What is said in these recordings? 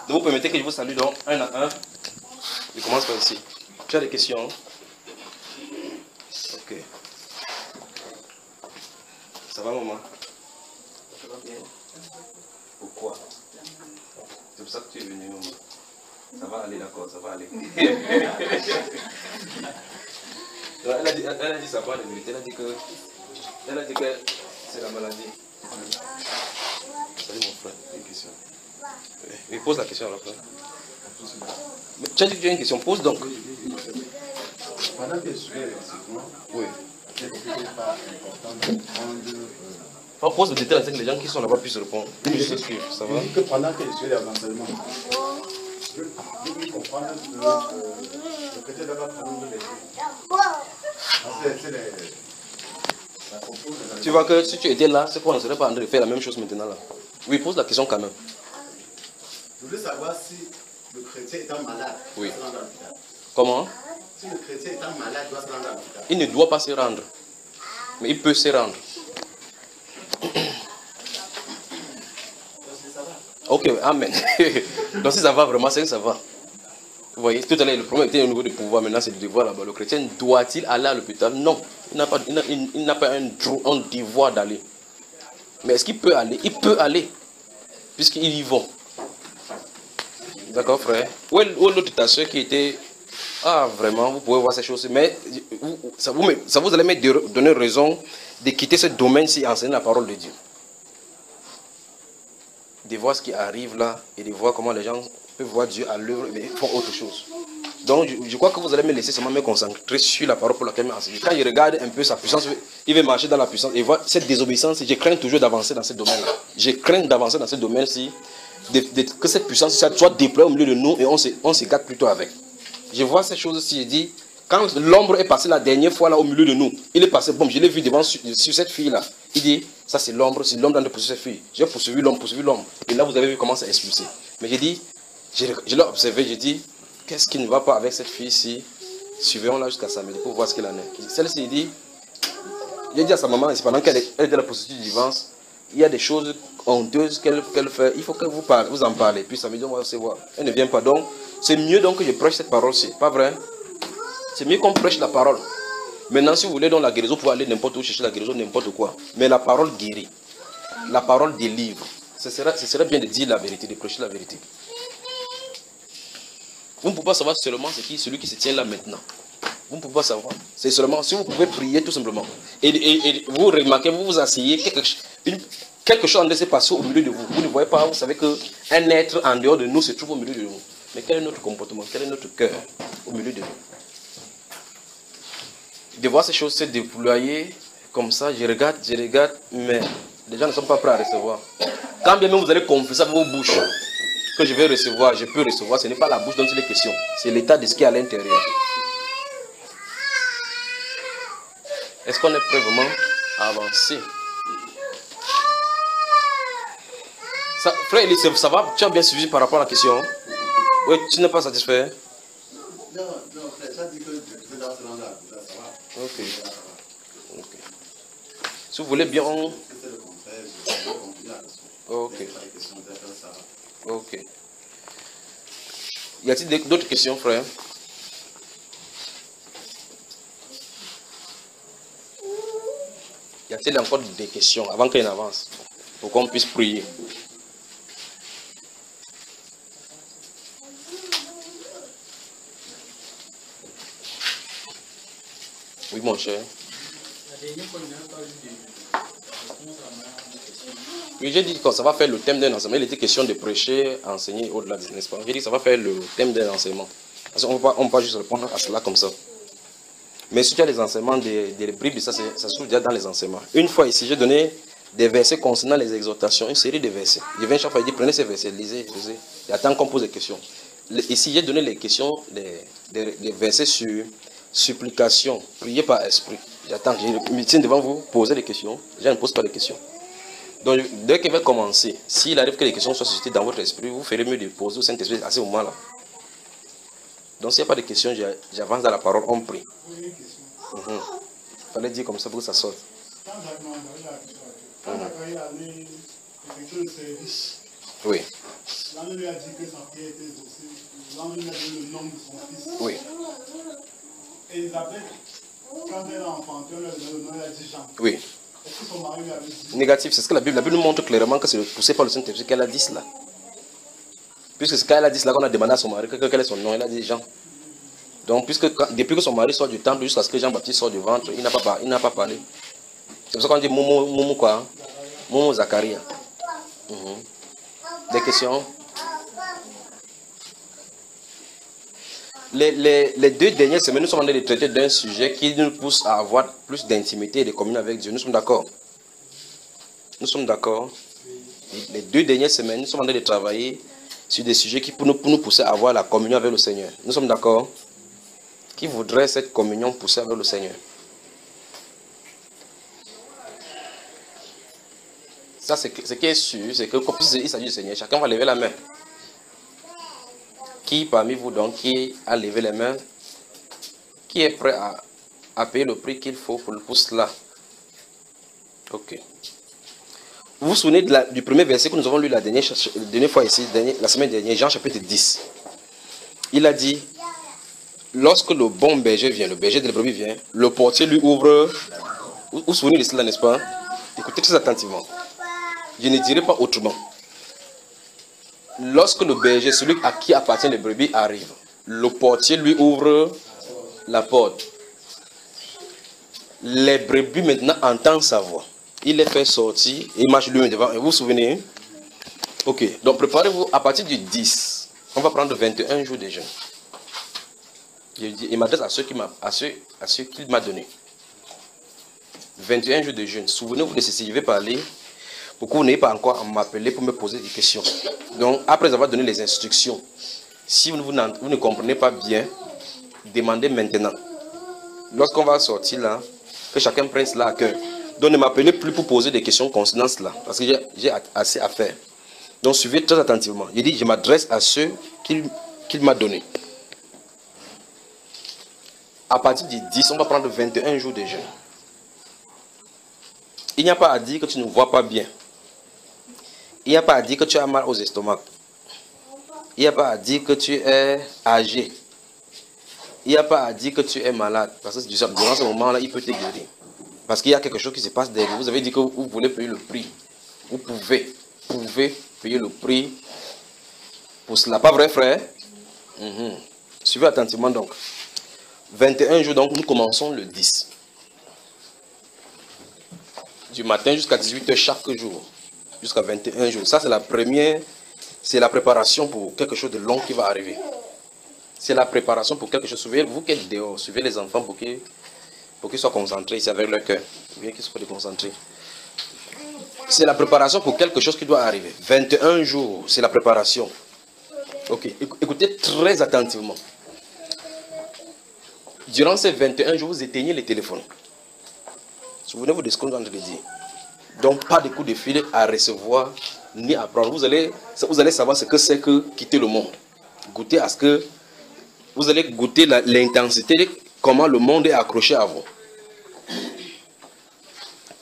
Donc vous permettez que je vous salue donc un à un. Je commence par ici. Tu as des questions? Ok. Ça va, maman? Ça va bien. Pourquoi? C'est pour ça que tu es venu, maman. Ça va aller, d'accord, ça va aller. Elle a dit ça va, la vérité. Elle a dit que c'est la maladie. Salut mon frère, une question. Oui, pose la question à la fin. Tu as dit que tu as une question, pose donc. Pendant que je suis l'enseignement, oui. C'est pas important de prendre. On pose le détail avec les gens qui sont là-bas puissent répondre. Ça va. Que pendant que je suis dans l'enseignement, je peux comprendre que le chrétien doit prendre les Tu vois que si tu étais là, c'est qu'on ne serait pas en train de faire la même chose maintenant là. Oui, pose la question quand même. Je voulais savoir si le chrétien étant malade, oui. doit se rendre à l'hôpital. Comment? Si le chrétien étant malade, doit se rendre à l'hôpital. Il ne doit pas se rendre. Mais il peut se rendre. Ok, amen. Donc si ça va vraiment, c'est que ça va. Vous voyez, tout à l'heure, le problème était au niveau du pouvoir, maintenant c'est le devoir là-bas. Le chrétien doit-il aller à l'hôpital? Non. Il n'a pas un devoir d'aller. Mais est-ce qu'il peut aller? Il peut aller. Puisqu'ils y vont. D'accord, frère? Où est l'autre ta soeur qui était... Ah, vraiment, vous pouvez voir ces choses. Mais ça vous allez me donner raison de quitter ce domaine-ci et enseigner la parole de Dieu. De voir ce qui arrive là et de voir comment les gens peuvent voir Dieu à l'œuvre et font autre chose. Donc, je crois que vous allez me laisser seulement me concentrer sur la parole pour laquelle je m'enseigne. Quand je regarde un peu sa puissance, il va marcher dans la puissance et voir cette désobéissance. Je crains toujours d'avancer dans ce domaine-là. Je crains d'avancer dans ce domaine-ci, que cette puissance soit déployée au milieu de nous et on se gâte plutôt avec. Je vois ces choses-ci, je dis, quand l'ombre est passé la dernière fois là au milieu de nous, il est passé, bon, je l'ai vu devant sur cette fille-là. Il dit, ça c'est l'ombre dans de poursuivre cette fille. J'ai poursuivi l'ombre. Et là, vous avez vu comment ça a expulsé. Mais j'ai dit, je l'ai observé, j'ai dit, qu'est-ce qui ne va pas avec cette fille-ci? Suivons-la jusqu'à samedi pour voir ce qu'il en est. Celle-ci, il dit, j'ai dit à sa maman, c'est pendant qu'elle était la prostituée du divorce, il y a des choses honteuses qu'elle fait, il faut que vous en parlez. Puis samedi, on va se voir. Elle ne vient pas. Donc, c'est mieux donc que je prêche cette parole-ci. Pas vrai? C'est mieux qu'on prêche la parole. Maintenant, si vous voulez dans la guérison, vous pouvez aller n'importe où chercher la guérison, n'importe quoi. Mais la parole guérit. La parole délivre. Ce serait bien de dire la vérité, de prêcher la vérité. Vous ne pouvez pas savoir seulement celui qui se tient là maintenant. Vous ne pouvez pas savoir. C'est seulement si vous pouvez prier tout simplement. Et vous remarquez, vous vous asseyez, quelque chose en train de se passer au milieu de vous. Vous ne voyez pas, vous savez qu'un être en dehors de nous se trouve au milieu de nous. Mais quel est notre comportement? Quel est notre cœur au milieu de nous? De voir ces choses se déployer comme ça, je regarde, mais les gens ne sont pas prêts à recevoir. Quand bien même vous allez confesser avec vos bouches que je vais recevoir, je peux recevoir, ce n'est pas la bouche dont c'est les questions, c'est l'état de ce qui est à l'intérieur. Est-ce qu'on est prêt vraiment à avancer? Frère Elie, ça va? Tu as bien suivi par rapport à la question? Oui, tu n'es pas satisfait? Non, frère, ça dit que je dois se rendre à l'hôpital, ça va. Ok. Si vous voulez bien, on... C'est le contraire, je vais continuer la question. Ok. Ça va. Ok. Y a-t-il d'autres questions, frère? Y a-t-il encore des questions avant qu'il avance? Pour qu'on puisse prier. Oui, mon cher. Oui, j'ai dit que ça va faire le thème d'un enseignement. Il était question de prêcher, enseigner au-delà, n'est-ce pas? J'ai dit que ça va faire le thème d'un enseignement. Parce qu'on ne peut pas juste répondre à cela comme ça. Mais si tu as les enseignements des Bibles, ça se trouve déjà dans les enseignements. Une fois ici, j'ai donné des versets concernant les exhortations, une série de versets. Je viens chaque fois, il dit prenez ces versets, lisez. Et attends qu'on pose des questions. Ici, j'ai donné les questions, des versets sur supplication, prier par esprit. J'attends, je me tiens devant vous, poser des questions. Je ne pose pas de questions. Donc, dès qu'il va commencer, s'il arrive que les questions soient suscitées dans votre esprit, vous ferez mieux de poser au Saint-Esprit à ce moment-là. Donc, s'il n'y a pas de questions, j'avance dans la parole, on prie. Il fallait dire comme ça pour que ça sorte. Quand on a créé l'année d'effectuer le service, oui. L'ange lui a dit que sa prière était exaucée. L'ange lui a donné le nom de son fils. Oui. Et Elisabeth, quand elle a enfanté, le nom, elle a dit Jean. Oui. Est-ce que son mari lui avait dit? Négatif, c'est ce que la Bible nous montre clairement que c'est poussé par le Saint-Esprit qu'elle a dit cela. Puisque c'est quand elle a dit cela qu'on a demandé à son mari quel est son nom, elle a dit Jean. Donc, depuis que son mari sort du temple jusqu'à ce que Jean-Baptiste sort du ventre, il n'a pas parlé. C'est pour ça qu'on dit Momo quoi hein? Momo Zacharia. Des questions? Les 2 dernières semaines, nous sommes en train de traiter d'un sujet qui nous pousse à avoir plus d'intimité et de communion avec Dieu. Nous sommes d'accord? Nous sommes d'accord? Les 2 dernières semaines, nous sommes en train de travailler sur des sujets qui pour nous pousser à avoir la communion avec le Seigneur. Nous sommes d'accord? Qui voudrait cette communion poussée avec le Seigneur? Ça, ce qui est sûr, c'est que puisqu'il s'agit du Seigneur, chacun va lever la main. Qui parmi vous donc, qui a levé les mains, qui est prêt à payer le prix qu'il faut pour cela? Ok. Vous vous souvenez du premier verset que nous avons lu la dernière fois ici, la semaine dernière, Jean chapitre 10. Il a dit, lorsque le bon berger vient, le berger de la brebis vient, le portier lui ouvre. Vous vous souvenez de cela, n'est-ce pas? Écoutez très attentivement. Je ne dirai pas autrement. Lorsque le berger, celui à qui appartient les brebis, arrive, le portier lui ouvre la porte. Les brebis maintenant entendent sa voix. Il les fait sortir et il marche lui-même devant. Vous vous souvenez? Ok, donc préparez-vous à partir du 10. On va prendre 21 jours de jeûne. Il m'adresse à ceux qu'il m'a donné. 21 jours de jeûne. Souvenez-vous de ceci, je vais parler pour que vous n'ayez pas encore à m'appeler pour me poser des questions. Donc, après avoir donné les instructions, si vous ne comprenez pas bien, demandez maintenant. Lorsqu'on va sortir là, que chacun prenne cela à cœur. Donc, ne m'appelez plus pour poser des questions concernant cela, parce que j'ai assez à faire. Donc, suivez très attentivement. Il dit, je m'adresse à ceux qu'il m'a donné. À partir du 10, on va prendre 21 jours de jeûne. Il n'y a pas à dire que tu ne vois pas bien. Il n'y a pas à dire que tu as mal aux estomacs. Il n'y a pas à dire que tu es âgé. Il n'y a pas à dire que tu es malade. Parce que durant ce moment-là, il peut te guérir. Parce qu'il y a quelque chose qui se passe derrière vous. Vous avez dit que vous voulez payer le prix. Vous pouvez payer le prix pour cela. Pas vrai, frère? Suivez attentivement donc. 21 jours, donc nous commençons le 10. Du matin jusqu'à 18h chaque jour. Jusqu'à 21 jours. Ça, c'est la première. C'est la préparation pour quelque chose de long qui va arriver. C'est la préparation pour quelque chose. Suivez, vous qui êtes dehors, suivez les enfants pour qu'ils soient concentrés ici avec leur cœur. Bien qu'ils soient concentrés. C'est la préparation pour quelque chose qui doit arriver. 21 jours, c'est la préparation. Ok, écoutez très attentivement. Durant ces 21 jours, vous éteignez les téléphones. Souvenez-vous de ce qu'on est en train de dire. Donc, pas de coup de fil à recevoir ni à prendre. Vous allez savoir ce que c'est que quitter le monde. Goûter à ce que... Vous allez goûter l'intensité, comment le monde est accroché à vous.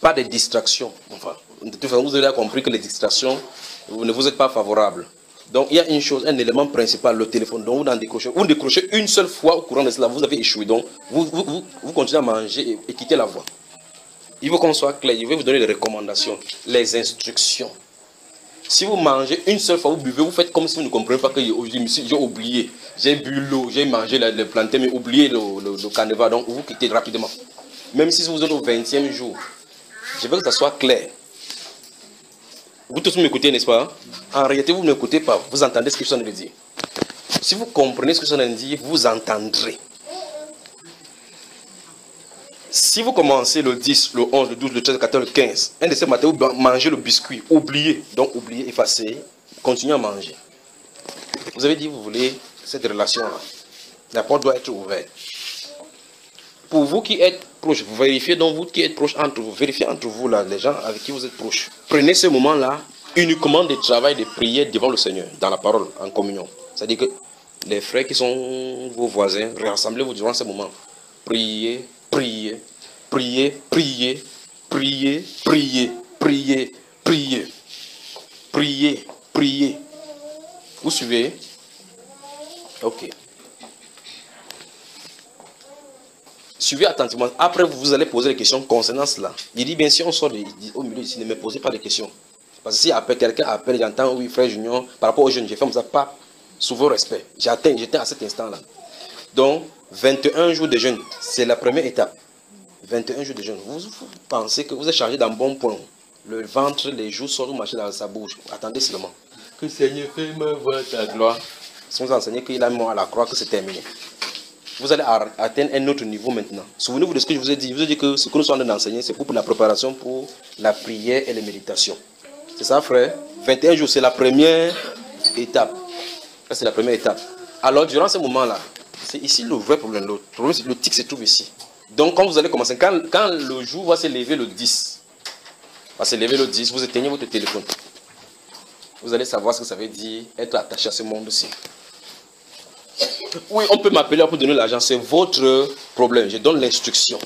Pas de distractions. Enfin, de toute façon, vous avez compris que les distractions, vous ne vous êtes pas favorable. Donc, il y a une chose, un élément principal, le téléphone. Donc, vous en décrochez. Vous décrochez une seule fois au courant de cela, vous avez échoué. Donc, vous continuez à manger et quitter la voie. Il faut qu'on soit clair. Je vais vous donner les recommandations, les instructions. Si vous mangez une seule fois, vous buvez, vous faites comme si vous ne comprenez pas que j'ai oublié. J'ai bu l'eau, j'ai mangé le plantain, mais oublié le canevas. Donc, vous quittez rapidement. Même si vous êtes au 20e jour. Je veux que ça soit clair. Vous tous m'écoutez, n'est-ce pas? En réalité, vous ne m'écoutez pas. Vous entendez ce que je suis en train de dire. Si vous comprenez ce que je suis en train de dire, vous entendrez. Si vous commencez le 10, le 11, le 12, le 13, le 14, le 15, un de ces matins, vous mangez le biscuit, oubliez. Donc, oubliez, effacez, continuez à manger. Vous avez dit que vous voulez cette relation-là. La porte doit être ouverte. Pour vous qui êtes proches, vous vérifiez donc vous qui êtes proches entre vous, vérifiez entre vous là, les gens avec qui vous êtes proches. Prenez ce moment-là uniquement de travail, de prière devant le Seigneur, dans la parole, en communion. C'est-à-dire que les frères qui sont vos voisins, rassemblez-vous durant ce moment. Priez, priez, priez, priez, priez, priez, priez, priez, priez, priez, Vous suivez? Ok. Suivez attentivement. Après, vous allez poser des questions concernant cela. Il dit bien, si on sort au milieu ici, ne me posez pas de questions. Parce que si quelqu'un appelle, j'entends, oui, frère Junior, par rapport aux jeunes, j'ai fait comme ça, pas sous vos respects. J'étais à cet instant-là. Donc, 21 jours de jeûne, c'est la première étape. 21 jours de jeûne. Vous pensez que vous êtes chargé d'un bon point. Le ventre, les joues sortent, vous marchez dans sa bouche. Attendez seulement. Que Seigneur, fais-moi voir ta gloire. Si vous enseignez qu'il a mort à la croix, que c'est terminé. Vous allez atteindre un autre niveau maintenant. Souvenez-vous de ce que je vous ai dit. Je vous ai dit que ce que nous sommes en train d'enseigner, c'est pour la préparation pour la prière et les méditations. C'est ça, frère? 21 jours, c'est la première étape. C'est la première étape. Alors, durant ce moment-là, c'est ici le vrai problème. Le problème, c'est que le tic se trouve ici. Donc, quand vous allez commencer, quand le jour va se lever le 10, vous éteignez votre téléphone. Vous allez savoir ce que ça veut dire être attaché à ce monde-ci. Oui, on peut m'appeler pour donner l'argent, c'est votre problème. Je donne l'instruction.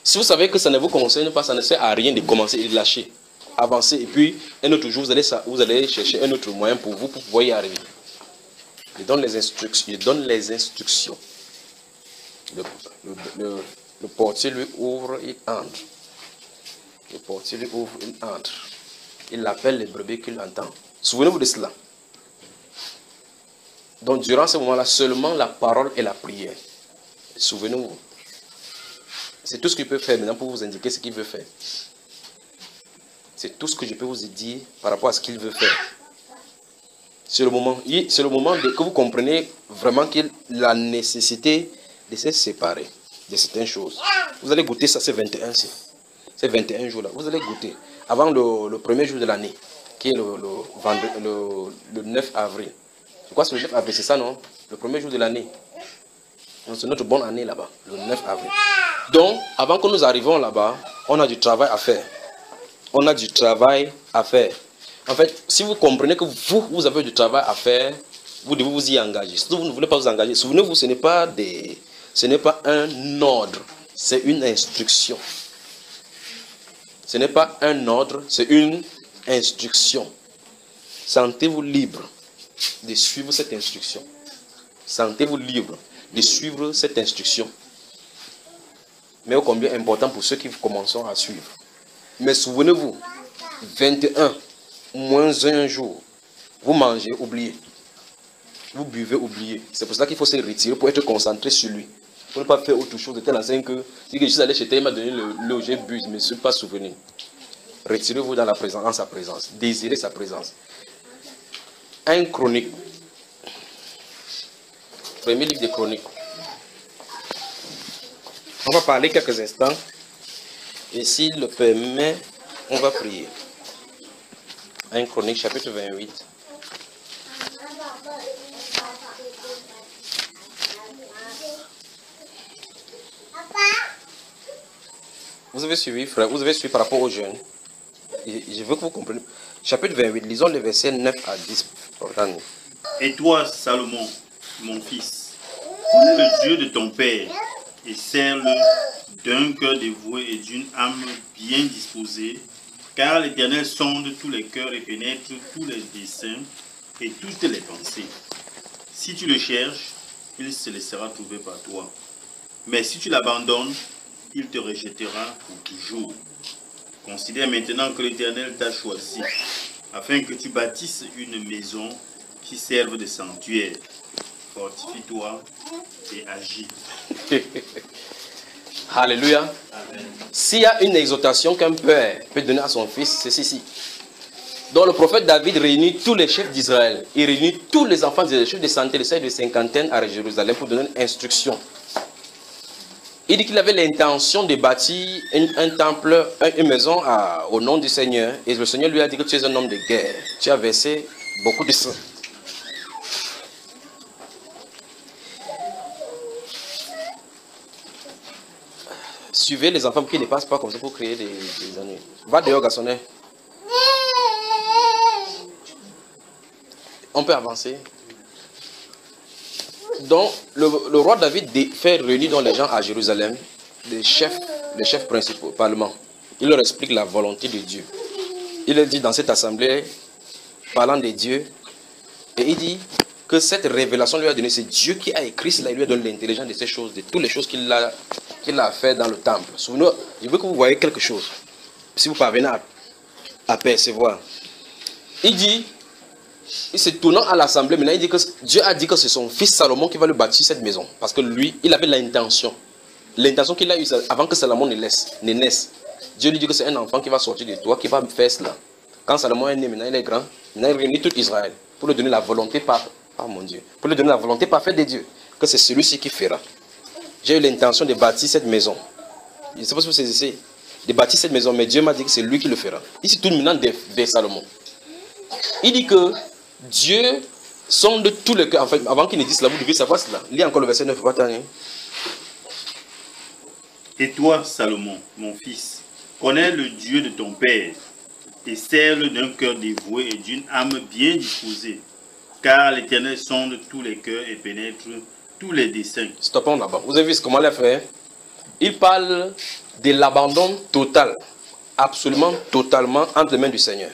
Si vous savez que ça ne vous concerne pas, ça ne sert à rien de commencer et de lâcher. Avancez et puis un autre jour, vous allez chercher un autre moyen pour vous pour pouvoir y arriver. Je donne les instructions. Le portier lui ouvre, il entre. Le portier lui ouvre, il entre. Il appelle les brebis qu'il entend. Souvenez-vous de cela. Donc, durant ce moment-là, seulement la parole et la prière. Souvenez-vous. C'est tout ce qu'il peut faire maintenant pour vous indiquer ce qu'il veut faire. C'est tout ce que je peux vous dire par rapport à ce qu'il veut faire. C'est le moment que vous comprenez vraiment qu'il a la nécessité de se séparer de certaines choses. Vous allez goûter ça, c'est 21, ces 21 jours-là. Vous allez goûter avant le premier jour de l'année, qui est le 9 avril. Je crois que c'est le 9 avril, c'est ça, non? Le premier jour de l'année. C'est notre bonne année là-bas, le 9 avril. Donc, avant que nous arrivions là-bas, on a du travail à faire. On a du travail à faire. En fait, si vous comprenez que vous avez du travail à faire, vous devez vous y engager. Si vous ne voulez pas vous engager, souvenez-vous, ce n'est pas un ordre, c'est une instruction. Ce n'est pas un ordre, c'est une instruction. Sentez-vous libre de suivre cette instruction. Sentez-vous libre de suivre cette instruction. Mais ô combien important pour ceux qui commencent à suivre. Mais souvenez-vous, 21 moins un jour, vous mangez, oubliez. Vous buvez, oubliez. C'est pour ça qu'il faut se retirer pour être concentré sur lui. Pour ne pas faire autre chose de tel enseigne que si je suis allé chez toi, il m'a donné le j'ai bu, je ne me suis pas souvenu. Retirez-vous dans la présence, en sa présence. Désirez sa présence. 1 Chronique. Premier livre de Chroniques. On va parler quelques instants. Et s'il le permet, on va prier. 1 Chronique, chapitre 28. Vous avez suivi, frère, vous avez suivi par rapport aux jeunes. Et je veux que vous compreniez. Chapitre 28, lisons les versets 9 à 10. Et toi, Salomon, mon fils, connais le Dieu de ton père et sers-le d'un cœur dévoué et d'une âme bien disposée, car l'Éternel sonde tous les cœurs et pénètre tous les desseins et toutes les pensées. Si tu le cherches, il se laissera trouver par toi. Mais si tu l'abandonnes, il te rejettera pour toujours. Considère maintenant que l'Éternel t'a choisi, afin que tu bâtisses une maison qui serve de sanctuaire. Fortifie-toi et agis. Alléluia. S'il y a une exhortation qu'un père peut donner à son fils, c'est ceci. Donc le prophète David réunit tous les chefs d'Israël. Il réunit tous les enfants des chefs de centaines, les chefs de cinquantaine à Jérusalem pour donner une instruction. Il dit qu'il avait l'intention de bâtir un temple, une maison au nom du Seigneur. Et le Seigneur lui a dit que tu es un homme de guerre. Tu as versé beaucoup de sang. Suivez les enfants qui ne passent pas comme ça pour créer des ennuis. Va dehors, garçonnet. On peut avancer. Donc, le roi David fait réunir donc les gens à Jérusalem, les chefs principaux, parlement. Il leur explique la volonté de Dieu. Il leur dit dans cette assemblée, parlant de Dieu, Et il dit que cette révélation lui a donné, c'est Dieu qui a écrit cela, il lui a donné l'intelligence de ces choses, de toutes les choses qu'il a fait dans le temple. Souvenez-vous, je veux que vous voyez quelque chose. Si vous parvenez à percevoir. Il dit, il se tournant à l'assemblée, maintenant il dit que Dieu a dit que c'est son fils Salomon qui va lui bâtir cette maison. Parce que lui, il avait l'intention. L'intention qu'il a eue avant que Salomon ne naisse. Dieu lui dit que c'est un enfant qui va sortir de toi, qui va faire cela. Quand Salomon est né, maintenant il est grand, maintenant il réunit tout Israël pour lui donner la volonté mon Dieu, pour lui donner la volonté parfaite de Dieu, que c'est celui-ci qui fera. J'ai eu l'intention de bâtir cette maison. Je ne sais pas si vous saisissez, de bâtir cette maison, mais Dieu m'a dit que c'est lui qui le fera. Il se tourne maintenant vers Salomon. Il dit que Dieu sonde tous les cœurs. En fait, avant qu'il ne dise cela, vous devez savoir cela. Lis encore le verset 9. Et toi, Salomon, mon fils, connais le Dieu de ton père et sers-le d'un cœur dévoué et d'une âme bien disposée. Car l'Éternel sonde tous les cœurs et pénètre tous les desseins. Stoppons là-bas. Vous avez vu comment il a fait? Il parle de l'abandon total, absolument totalement entre les mains du Seigneur.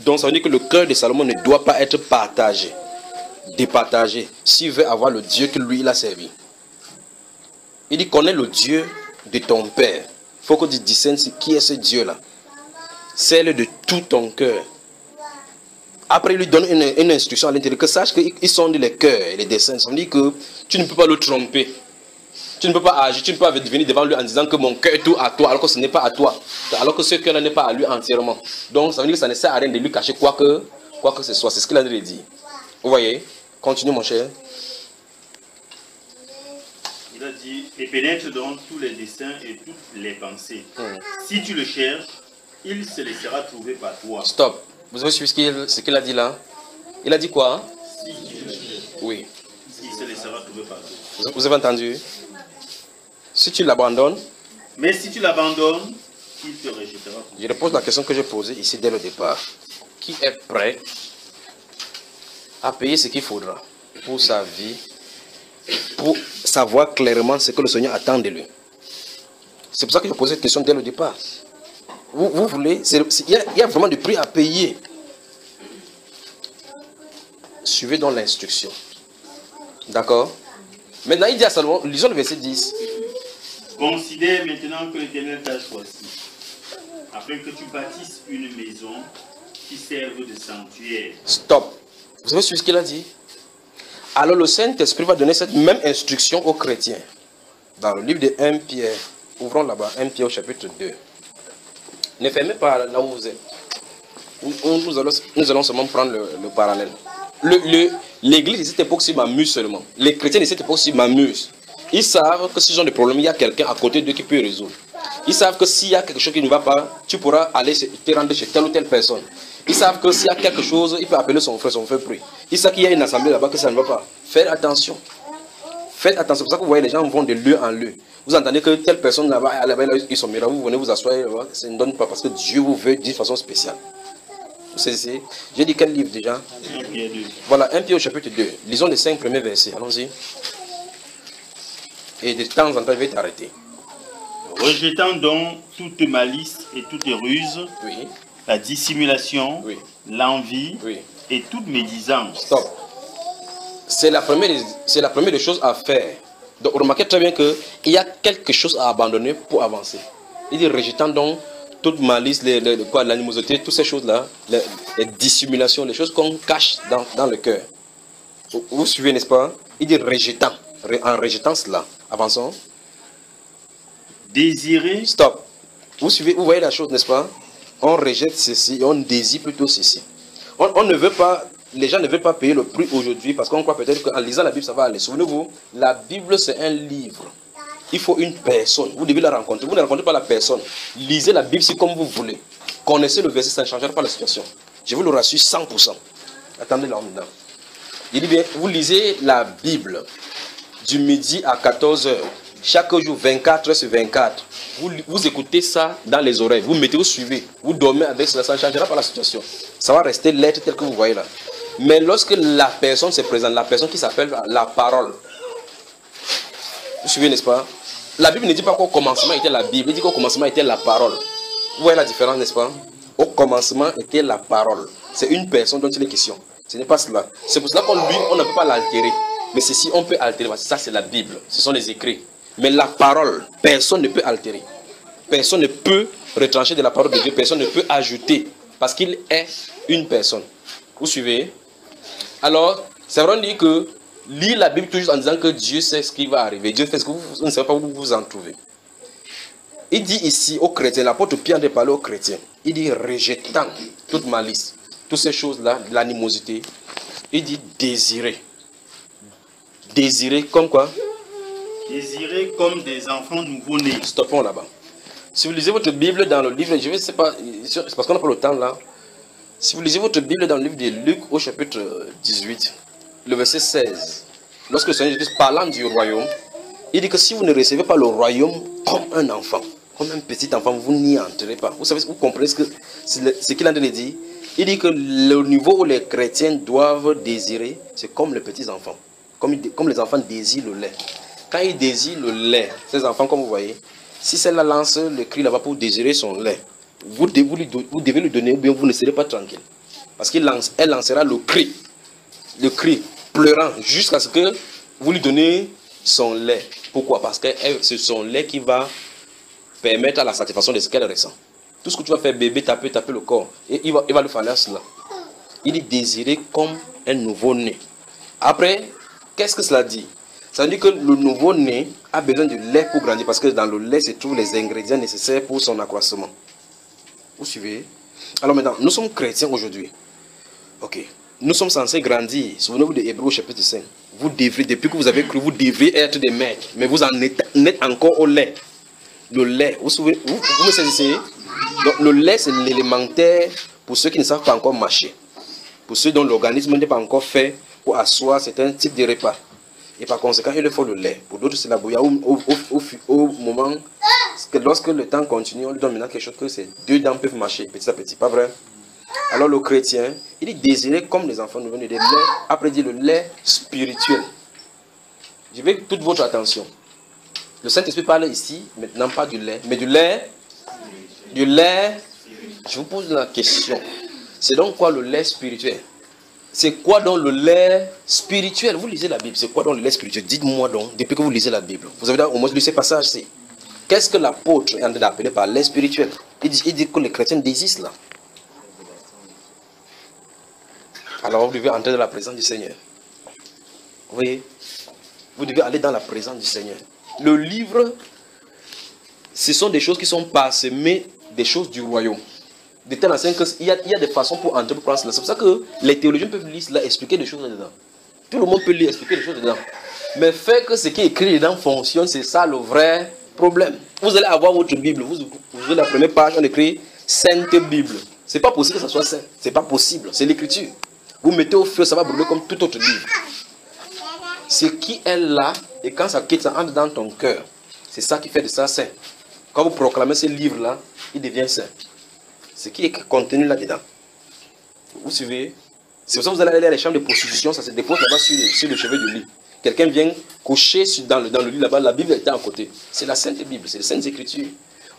Donc ça veut dire que le cœur de Salomon ne doit pas être partagé, départagé, s'il veut avoir le Dieu que lui il a servi. Il dit, connais le Dieu de ton père. Il faut que tu discernes qui est ce Dieu-là. Sers-le de tout ton cœur. Après, il lui donne une instruction à l'intérieur, que sache qu'ils sont les cœurs et les desseins. Ça veut dire que tu ne peux pas le tromper. Tu ne peux pas agir, tu ne peux pas venir devant lui en disant que mon cœur est tout à toi, alors que ce n'est pas à toi. Alors que ce cœur-là n'est pas à lui entièrement. Donc, ça veut dire que ça ne sert à rien de lui cacher quoi que ce soit. C'est ce qu'il a dit. Vous voyez? Continue, mon cher. Il a dit, et pénètre donc tous les desseins et toutes les pensées. Si tu le cherches, il se laissera trouver par toi. Stop. Vous avez suivi ce qu'il a dit là? Il a dit quoi? Si tu le cherches, oui. il se laissera trouver par toi. Vous avez entendu? Si tu l'abandonnes. Mais si tu l'abandonnes, il te rejettera. Je repose la question que j'ai posée ici dès le départ. Qui est prêt à payer ce qu'il faudra pour sa vie, pour savoir clairement ce que le Seigneur attend de lui? C'est pour ça que j'ai posé cette question dès le départ. Vous voulez, il y a vraiment du prix à payer. Suivez donc l'instruction. D'accord? Maintenant, il dit à Salomon, lisons le verset 10. Considère maintenant que l'Éternel t'a choisi, afin que tu bâtisses une maison qui serve de sanctuaire. Stop. Vous avez suivi ce qu'il a dit? Alors le Saint-Esprit va donner cette même instruction aux chrétiens. Dans le livre de 1 Pierre, ouvrons là-bas, 1 Pierre au chapitre 2. Ne fermez pas là où vous êtes. Nous allons seulement prendre le parallèle. L'église de cette époque-ci m'amuse seulement. Les chrétiens de cette époque-ci m'amusent. Ils savent que s'ils ont des problèmes, il y a quelqu'un à côté d'eux qui peut résoudre. Ils savent que s'il y a quelque chose qui ne va pas, tu pourras aller te rendre chez telle ou telle personne. Ils savent que s'il y a quelque chose, il peut appeler son frère prie. Ils savent qu'il y a une assemblée là-bas, que ça ne va pas. Faites attention. Faites attention. C'est pour ça que vous voyez les gens vont de lieu en lieu. Vous entendez que telle personne là-bas, ils sont miracles, vous venez vous asseoir là-bas. Ça ne donne pas parce que Dieu vous veut d'une façon spéciale. J'ai dit quel livre déjà? Voilà, 1 Pierre au chapitre 2. Lisons les 5 premiers versets. Allons-y. Et de temps en temps, je vais t'arrêter. Rejetant donc toute malice et toute ruse, oui, la dissimulation, oui, l'envie, oui, et toute médisance. Stop. C'est la première des choses à faire. Donc remarquez très bien qu'il y a quelque chose à abandonner pour avancer. Il dit rejetant donc toute malice, l'animosité, toutes ces choses-là, les dissimulations, les choses qu'on cache dans le cœur. Vous suivez, n'est-ce pas? Il dit rejetant. En rejetant cela. Avançons. Désirer. Stop. Vous suivez, vous voyez la chose, n'est-ce pas? On rejette ceci et on désire plutôt ceci. On ne veut pas, les gens ne veulent pas payer le prix aujourd'hui parce qu'on croit peut-être qu'en lisant la Bible, ça va aller. Souvenez-vous, la Bible, c'est un livre. Il faut une personne. Vous devez la rencontrer. Vous ne rencontrez pas la personne. Lisez la Bible si comme vous voulez. Connaissez le verset, ça ne changera pas la situation. Je vous le rassure 100%. Attendez là maintenant. Il dit bien, vous lisez la Bible du midi à 14h. Chaque jour, 24 heures sur 24. Vous écoutez ça dans les oreilles. Vous mettez, vous suivez. Vous dormez avec cela. Ça ne changera pas la situation. Ça va rester l'être tel que vous voyez là. Mais lorsque la personne se présente, la personne qui s'appelle la parole. Vous suivez, n'est-ce pas? La Bible ne dit pas qu'au commencement était la Bible. Elle dit qu'au commencement était la parole. Vous voyez la différence, n'est-ce pas? Au commencement était la parole. C'est une personne dont il est question. Ce n'est pas cela. C'est pour cela qu'on lui, on ne peut pas l'altérer. Mais ceci, on peut altérer. Parce que ça, c'est la Bible. Ce sont les écrits. Mais la parole, personne ne peut altérer. Personne ne peut retrancher de la parole de Dieu. Personne ne peut ajouter. Parce qu'il est une personne. Vous suivez? Alors, c'est vrai, on dit que lire la Bible toujours en disant que Dieu sait ce qui va arriver. Dieu fait ce que vous ne savez pas où vous vous en trouvez. Il dit ici aux chrétiens, l'apôtre Pierre de parler aux chrétiens, il dit rejetant toute malice, toutes ces choses-là, l'animosité, il dit désirer. Désirer comme quoi? Désirer comme des enfants nouveau-nés. Stoppons là-bas. Si vous lisez votre Bible dans le livre, je ne sais pas, c'est parce qu'on n'a pas le temps là. Si vous lisez votre Bible dans le livre de Luc au chapitre 18, le verset 16, lorsque le Seigneur Jésus parlant du royaume, il dit que si vous ne recevez pas le royaume comme un enfant, comme un petit enfant, vous n'y entrerez pas. Vous savez, vous comprenez ce qu'il est en train de dire? Il dit que le niveau où les chrétiens doivent désirer, c'est comme les petits enfants. Comme les enfants désirent le lait. Quand ils désirent le lait, ces enfants, comme vous voyez, si celle-là lance le cri là-bas pour désirer son lait, vous devez lui donner, ou bien vous ne serez pas tranquille. Parce qu'elle lancera le cri pleurant, jusqu'à ce que vous lui donnez son lait. Pourquoi? Parce que c'est son lait qui va permettre à la satisfaction de ce qu'elle ressent. Tout ce que tu vas faire, bébé, taper le corps, et il va lui falloir cela. Il est désiré comme un nouveau-né. Après, qu'est-ce que cela dit? Ça veut dire que le nouveau-né a besoin de lait pour grandir, parce que dans le lait se trouvent les ingrédients nécessaires pour son accroissement. Vous suivez? Alors maintenant, nous sommes chrétiens aujourd'hui. Ok. Nous sommes censés grandir. Souvenez-vous de Hébreux chapitre 5. Vous devrez, depuis que vous avez cru, vous devriez être des maîtres. Mais vous en êtes encore au lait. Le lait, vous me saisissez? Donc le lait, c'est l'élémentaire pour ceux qui ne savent pas encore marcher. Pour ceux dont l'organisme n'est pas encore fait pour asseoir certains types de repas. Et par conséquent, il leur faut le lait. Pour d'autres, c'est la bouillie au moment que lorsque le temps continue, on lui donne maintenant quelque chose que ces deux dents peuvent marcher petit à petit. Pas vrai? Alors le chrétien, il est désiré comme les enfants nouveau-nés de lait. Après, il dit le lait spirituel. Je veux toute votre attention. Le Saint-Esprit parle ici, maintenant pas du lait, mais du lait. Je vous pose la question. C'est donc quoi le lait spirituel? C'est quoi donc le lait spirituel? Vous lisez la Bible, c'est quoi donc le lait spirituel? Dites-moi donc, depuis que vous lisez la Bible. Vous avez au moins lu ces passages-ci. Qu'est-ce que l'apôtre est en train d'appeler par lait spirituel? Il dit que les chrétiens désirent cela. Alors vous devez entrer dans la présence du Seigneur. Vous voyez? Vous devez aller dans la présence du Seigneur. Le livre, ce sont des choses qui sont parsemées, des choses du royaume. De telle enseigne qu'il y a des façons pour entrer, pour prendre cela. C'est pour ça que les théologiens peuvent lire cela, expliquer des choses dedans. Tout le monde peut lire, expliquer des choses dedans. Mais faire que ce qui est écrit dedans fonctionne, c'est ça le vrai problème. Vous allez avoir votre Bible, vous ouvrez la première page, on écrit Sainte Bible. C'est pas possible que ça soit saint. C'est pas possible, c'est l'écriture. Vous mettez au feu, ça va brûler comme tout autre livre. Ce qui est là, et quand ça quitte, ça entre dans ton cœur. C'est ça qui fait de ça saint. Quand vous proclamez ce livre-là, il devient saint. Ce qui est contenu là-dedans. Vous suivez? C'est pour ça que vous allez aller à les chambres de prostitution, ça se dépose là-bas sur le chevet du lit. Quelqu'un vient coucher dans le lit là-bas, la Bible est à côté. C'est la Sainte Bible, c'est les Saintes Écritures.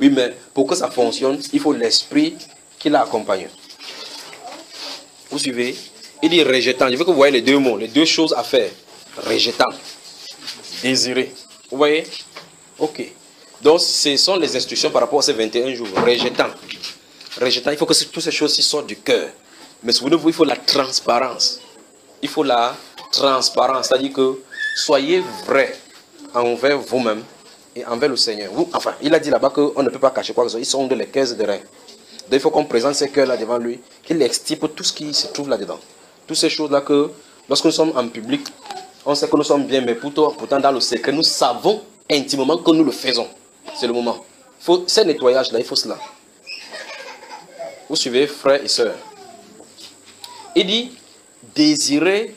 Oui, mais pour que ça fonctionne, il faut l'esprit qui l'accompagne. Vous suivez? Il dit rejetant. Je veux que vous voyez les deux mots, les deux choses à faire. Rejetant. Désirer. Vous voyez? Ok. Donc, ce sont les instructions par rapport à ces 21 jours. Rejetant. Rejetant, il faut que toutes ces choses-ci sortent du cœur. Mais souvenez-vous, il faut la transparence. Il faut la transparence. C'est-à-dire que soyez vrai envers vous-même et envers le Seigneur. Enfin, il a dit là-bas qu'on ne peut pas cacher quoi que ce soit. Ils sont de les caisses de reins. Donc, il faut qu'on présente ces cœurs-là devant lui, qu'il extirpe tout ce qui se trouve là-dedans. Toutes ces choses-là que, lorsque nous sommes en public, on sait que nous sommes bien, mais pourtant dans le secret, nous savons intimement que nous le faisons. C'est le moment. Ces nettoyages-là, il faut cela. Vous suivez, frères et sœurs. Il dit, désirer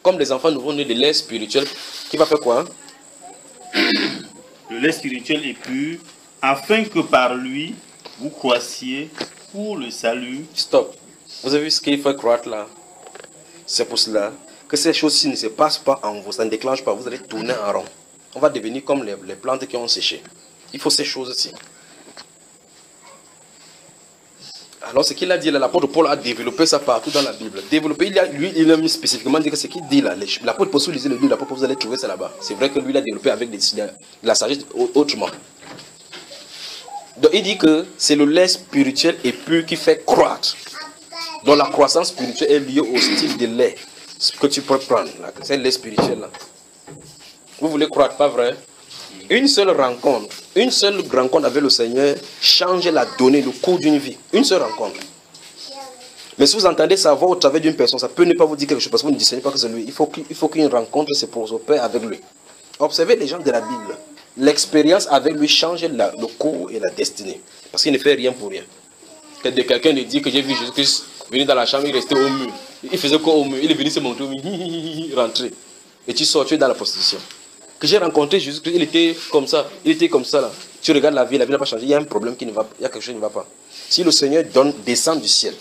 comme les enfants nouveau-nés de lait spirituel, qui va faire quoi? Le lait spirituel est pur, afin que par lui, vous croissiez pour le salut. Stop. Vous avez vu ce qu'il faut croire là? C'est pour cela que ces choses-ci ne se passent pas en vous, ça ne déclenche pas, vous allez tourner en rond. On va devenir comme les plantes qui ont séché. Il faut ces choses-ci. Alors ce qu'il a dit là, l'apôtre Paul a développé ça partout dans la Bible. Développé, il a mis spécifiquement dit que ce qu'il dit là, l'apôtre Paul, si vous lisez le livre, l'apôtre Paul, vous allez trouver ça là-bas. C'est vrai que lui, il a développé avec la sagesse autrement. Donc il dit que c'est le lait spirituel et pur qui fait croître. Donc la croissance spirituelle est liée au style de lait que tu peux prendre. C'est le lait spirituel là. Vous voulez croître, pas vrai? Une seule rencontre avec le Seigneur change la donnée, le cours d'une vie. Une seule rencontre. Mais si vous entendez sa voix au travers d'une personne, ça peut ne pas vous dire quelque chose parce que vous ne discernez pas que c'est lui. Il faut qu'une rencontre se opère avec lui. Observez les gens de la Bible. L'expérience avec lui change le cours et la destinée. Parce qu'il ne fait rien pour rien. Quelqu'un ne dit que j'ai vu Jésus-Christ venir dans la chambre, il restait au mur. Il faisait quoi au mur? Il est venu se montrer au mur, rentrer. Et tu sors, tu es dans la prostitution. Que j'ai rencontré Jésus-Christ, il était comme ça là. Tu regardes la vie n'a pas changé, il y a un problème qui ne va pas, il y a quelque chose qui ne va pas. Si le Seigneur descend du ciel,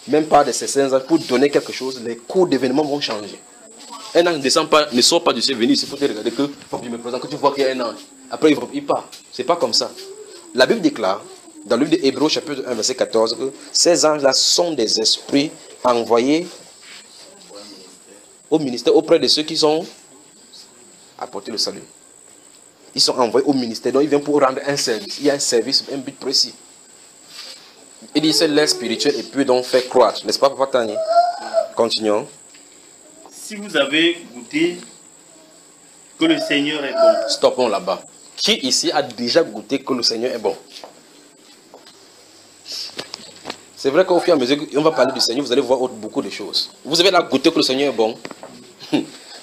même pas de ses saints anges, pour donner quelque chose, les cours d'événements vont changer. Un ange ne sort pas du ciel, venir ici pour te regarder que, faut que je me présente, que tu vois qu'il y a un ange. Après il part. C'est pas comme ça. La Bible déclare, dans le livre d'Hébreux chapitre 1 verset 14, que ces anges-là sont des esprits envoyés au ministère auprès de ceux qui sont apporter le salut. Ils sont envoyés au ministère, donc ils viennent pour rendre un service. Il y a un service, un but précis. Il dit c'est l'air spirituel et puis donc fait croître. N'est-ce pas, Papa Tani? Continuons. Si vous avez goûté que le Seigneur est bon. Stoppons là-bas. Qui ici a déjà goûté que le Seigneur est bon? C'est vrai qu'au fur et à mesure qu'on va parler du Seigneur, vous allez voir beaucoup de choses. Vous avez là goûté que le Seigneur est bon.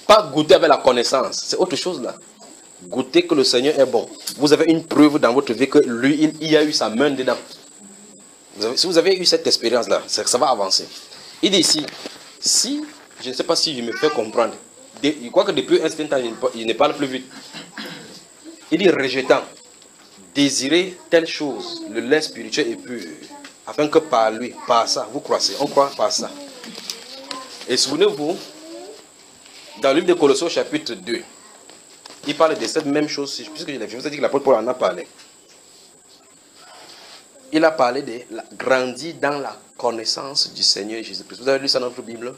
Pas goûter avec la connaissance, c'est autre chose là. Goûter que le Seigneur est bon. Vous avez une preuve dans votre vie que lui, il a eu sa main dedans. Si vous avez eu cette expérience là, ça va avancer. Il dit ici, si, je ne sais pas si je me fais comprendre, je crois que depuis un certain temps, il ne parle plus vite. Il dit rejetant, désirer telle chose, le lait spirituel est pur, afin que par lui, par ça, vous croissez. On croit par ça. Et souvenez-vous, dans le livre de Colossiens chapitre 2, il parle de cette même chose, puisque je vous ai dit que l'apôtre Paul en a parlé. Il a parlé de grandir dans la connaissance du Seigneur Jésus-Christ. Vous avez lu ça dans notre Bible?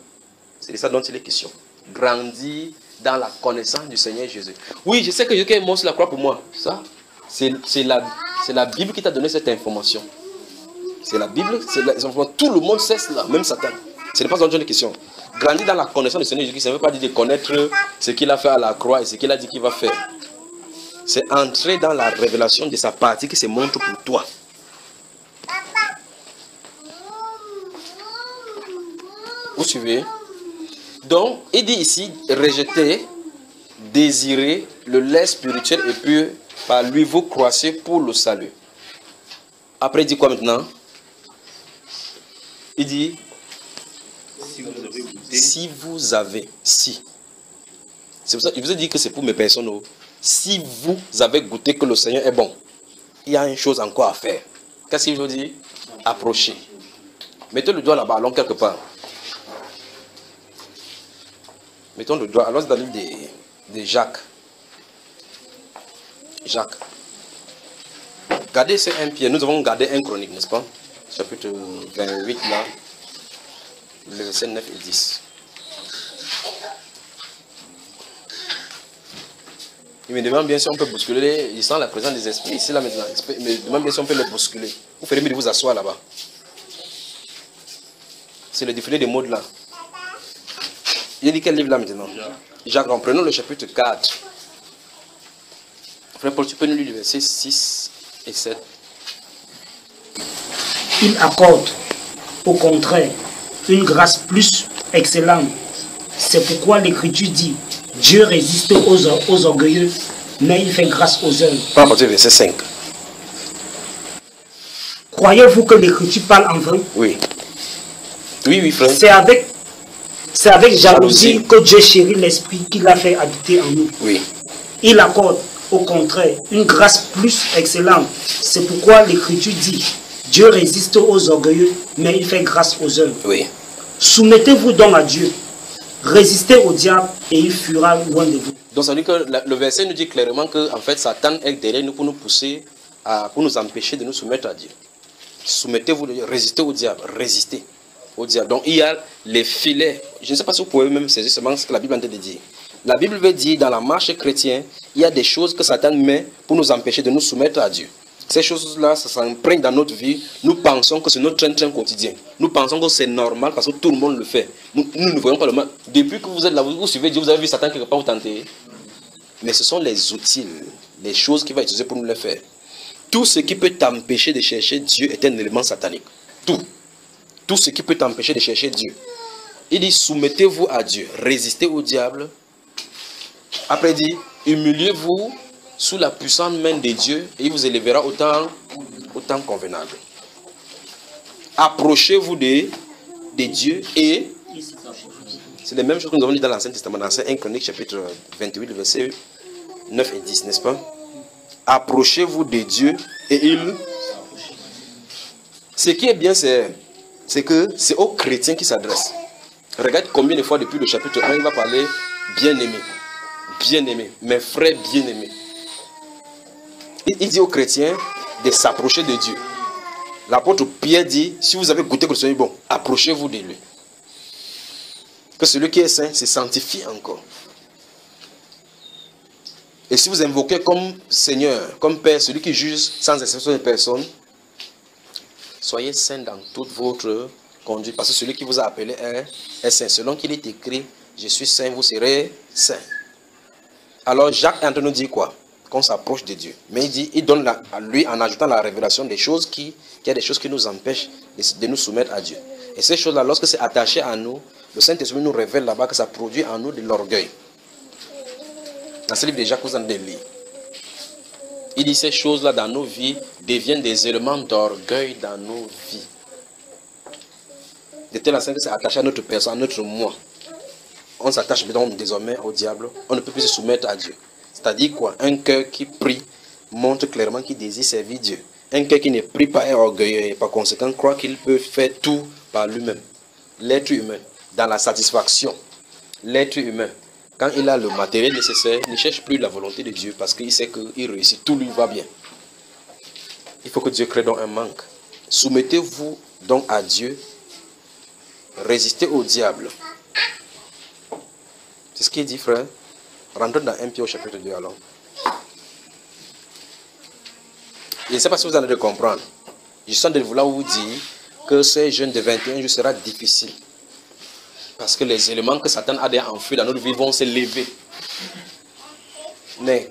C'est de ça dont il est question. Grandir dans la connaissance du Seigneur Jésus. Oui, je sais que Jésus est mort sur la croix pour moi. Ça, c'est la Bible qui t'a donné cette information. C'est la Bible, tout le monde sait cela, même Satan. Ce n'est pas une question. Grandir dans la connaissance du Seigneur Jésus, ça ne veut pas dire de connaître ce qu'il a fait à la croix et ce qu'il a dit qu'il va faire. C'est entrer dans la révélation de sa partie qui se montre pour toi. Vous suivez? Donc, il dit ici, rejeter, désirer le lait spirituel et pur, par lui vous croissez pour le salut. Après, il dit quoi maintenant? Il dit, si vous avez, si. C'est pour ça que je vous ai dit que c'est pour mes personnes. Si vous avez goûté que le Seigneur est bon, il y a une chose encore à faire. Qu'est-ce qu'il veut dire? Approchez. Mettez le doigt là-bas, allons quelque part. Mettons le doigt, allons dans le livre de Jacques. Jacques. Gardez ces 1 Pierre, nous avons gardé 1 Chronique, n'est-ce pas? Chapitre 28 là, le verset 9 et 10. Il me demande bien si on peut bousculer, il sent la présence des esprits ici là maintenant. Il me demande bien si on peut les bousculer. Vous ferez mieux de vous asseoir là-bas. C'est le défilé des mots de là. Il dit quel livre là maintenant? Jacques, prenons le chapitre 4. Frère Paul, tu peux nous lire le verset 6 et 7. Il accorde, au contraire, une grâce plus excellente. C'est pourquoi l'Écriture dit, Dieu résiste aux orgueilleux, mais il fait grâce aux œuvres. Pas à partir du verset 5. Croyez-vous que l'Écriture parle en vain? Oui. Oui, frère. C'est avec jalousie que Dieu chérit l'esprit qu'il a fait habiter en nous. Oui. Il accorde, au contraire, une grâce plus excellente. C'est pourquoi l'Écriture dit, Dieu résiste aux orgueilleux, mais il fait grâce aux œuvres. Oui. Soumettez-vous donc à Dieu. Résistez au diable et il fuira loin de vous. Donc ça veut dire que le verset nous dit clairement que en fait Satan est derrière nous pour nous pousser, pour nous empêcher de nous soumettre à Dieu. Soumettez-vous, résistez au diable, résistez au diable. Donc il y a les filets. Je ne sais pas si vous pouvez même saisir seulement ce que la Bible est en train de dire. La Bible veut dire, dans la marche chrétienne, il y a des choses que Satan met pour nous empêcher de nous soumettre à Dieu. Ces choses-là, ça s'imprègne dans notre vie. Nous pensons que c'est notre train-train quotidien. Nous pensons que c'est normal parce que tout le monde le fait. Nous ne voyons pas le mal. Depuis que vous êtes là, vous suivez Dieu, vous avez vu Satan quelque part vous tenter. Mais ce sont les outils, les choses qu'il va utiliser pour nous les faire. Tout ce qui peut t'empêcher de chercher Dieu est un élément satanique. Tout. Tout ce qui peut t'empêcher de chercher Dieu. Il dit, soumettez-vous à Dieu, résistez au diable. Après il dit, humiliez-vous sous la puissante main de Dieu et il vous élèvera autant convenable. Approchez-vous de Dieu et c'est les mêmes choses que nous avons dit dans l'Ancien Testament, dans 1 Chronique chapitre 28, versets 9 et 10, n'est-ce pas? Approchez-vous de Dieu et il... Ce qui est bien, c'est que c'est aux chrétiens qui s'adressent. Regarde combien de fois depuis le chapitre 1, il va parler bien-aimé. Bien-aimé, mes frères bien-aimés. Il dit aux chrétiens de s'approcher de Dieu. L'apôtre Pierre dit, si vous avez goûté que le Seigneur est bon, approchez-vous de lui. Que celui qui est saint se sanctifie encore. Et si vous invoquez comme Seigneur, comme Père, celui qui juge sans exception de personne, soyez saint dans toute votre conduite. Parce que celui qui vous a appelé est saint. Selon qu'il est écrit, je suis saint, vous serez saint. Alors Jacques est en train de nous dire quoi? Qu'on s'approche de Dieu. Mais il donne à lui, en ajoutant la révélation, des choses qu'il y a des choses qui nous empêchent de nous soumettre à Dieu. Et ces choses-là, lorsque c'est attaché à nous, le Saint-Esprit nous révèle là-bas que ça produit en nous de l'orgueil. Dans ce livre de Jacques, vous en avez lu. Il dit ces choses-là dans nos vies deviennent des éléments d'orgueil dans nos vies. De telle sorte que c'est attaché à notre personne, à notre moi. On s'attache désormais au diable. On ne peut plus se soumettre à Dieu. C'est-à-dire quoi? Un cœur qui prie montre clairement qu'il désire servir Dieu. Un cœur qui ne prie pas est orgueilleux et par conséquent croit qu'il peut faire tout par lui-même. L'être humain, dans la satisfaction, l'être humain, quand il a le matériel nécessaire, il ne cherche plus la volonté de Dieu parce qu'il sait qu'il réussit, tout lui va bien. Il faut que Dieu crée donc un manque. Soumettez-vous donc à Dieu, résistez au diable. C'est ce qu'il dit, frère. Rentrons dans 1 Pierre au chapitre 2 alors. Je ne sais pas si vous en avez de comprendre. Je sens de vouloir vous dire que ces jeunes de 21 jours sera difficile. Parce que les éléments que Satan a déjà enfouis dans notre vie vont se lever. Mais,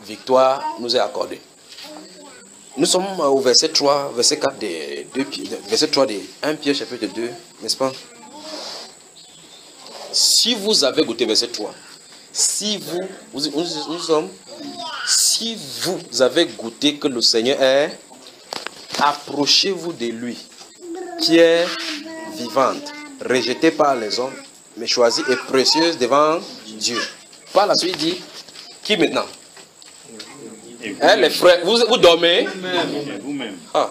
victoire nous est accordée. Nous sommes au verset 3, verset 4 verset 3 de 1 Pierre chapitre 2, n'est-ce pas? Si vous avez goûté, verset 3, si vous avez goûté que le Seigneur est, approchez-vous de lui, pierre vivante, rejetée par les hommes, mais choisie et précieuse devant Dieu. Par la suite, il dit, qui maintenant? Les frères, vous dormez? Vous-même. Ah.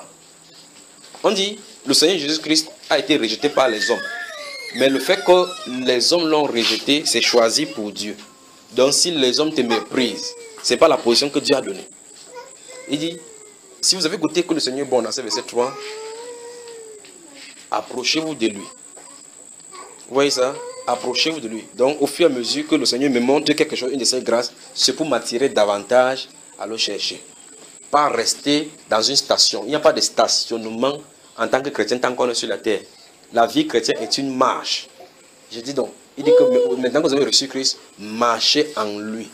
On dit, le Seigneur Jésus-Christ a été rejeté par les hommes. Mais le fait que les hommes l'ont rejeté, c'est choisi pour Dieu. Donc si les hommes te méprisent, ce n'est pas la position que Dieu a donnée. Il dit, si vous avez goûté que le Seigneur est bon, dans ce verset 3, approchez-vous de lui. Vous voyez ça? Approchez-vous de lui. Donc au fur et à mesure que le Seigneur me montre quelque chose, une de ses grâces, c'est pour m'attirer davantage à le chercher. Pas rester dans une station. Il n'y a pas de stationnement en tant que chrétien tant qu'on est sur la terre. La vie chrétienne est une marche. Je dis donc, il dit que maintenant que vous avez reçu Christ, marchez en lui.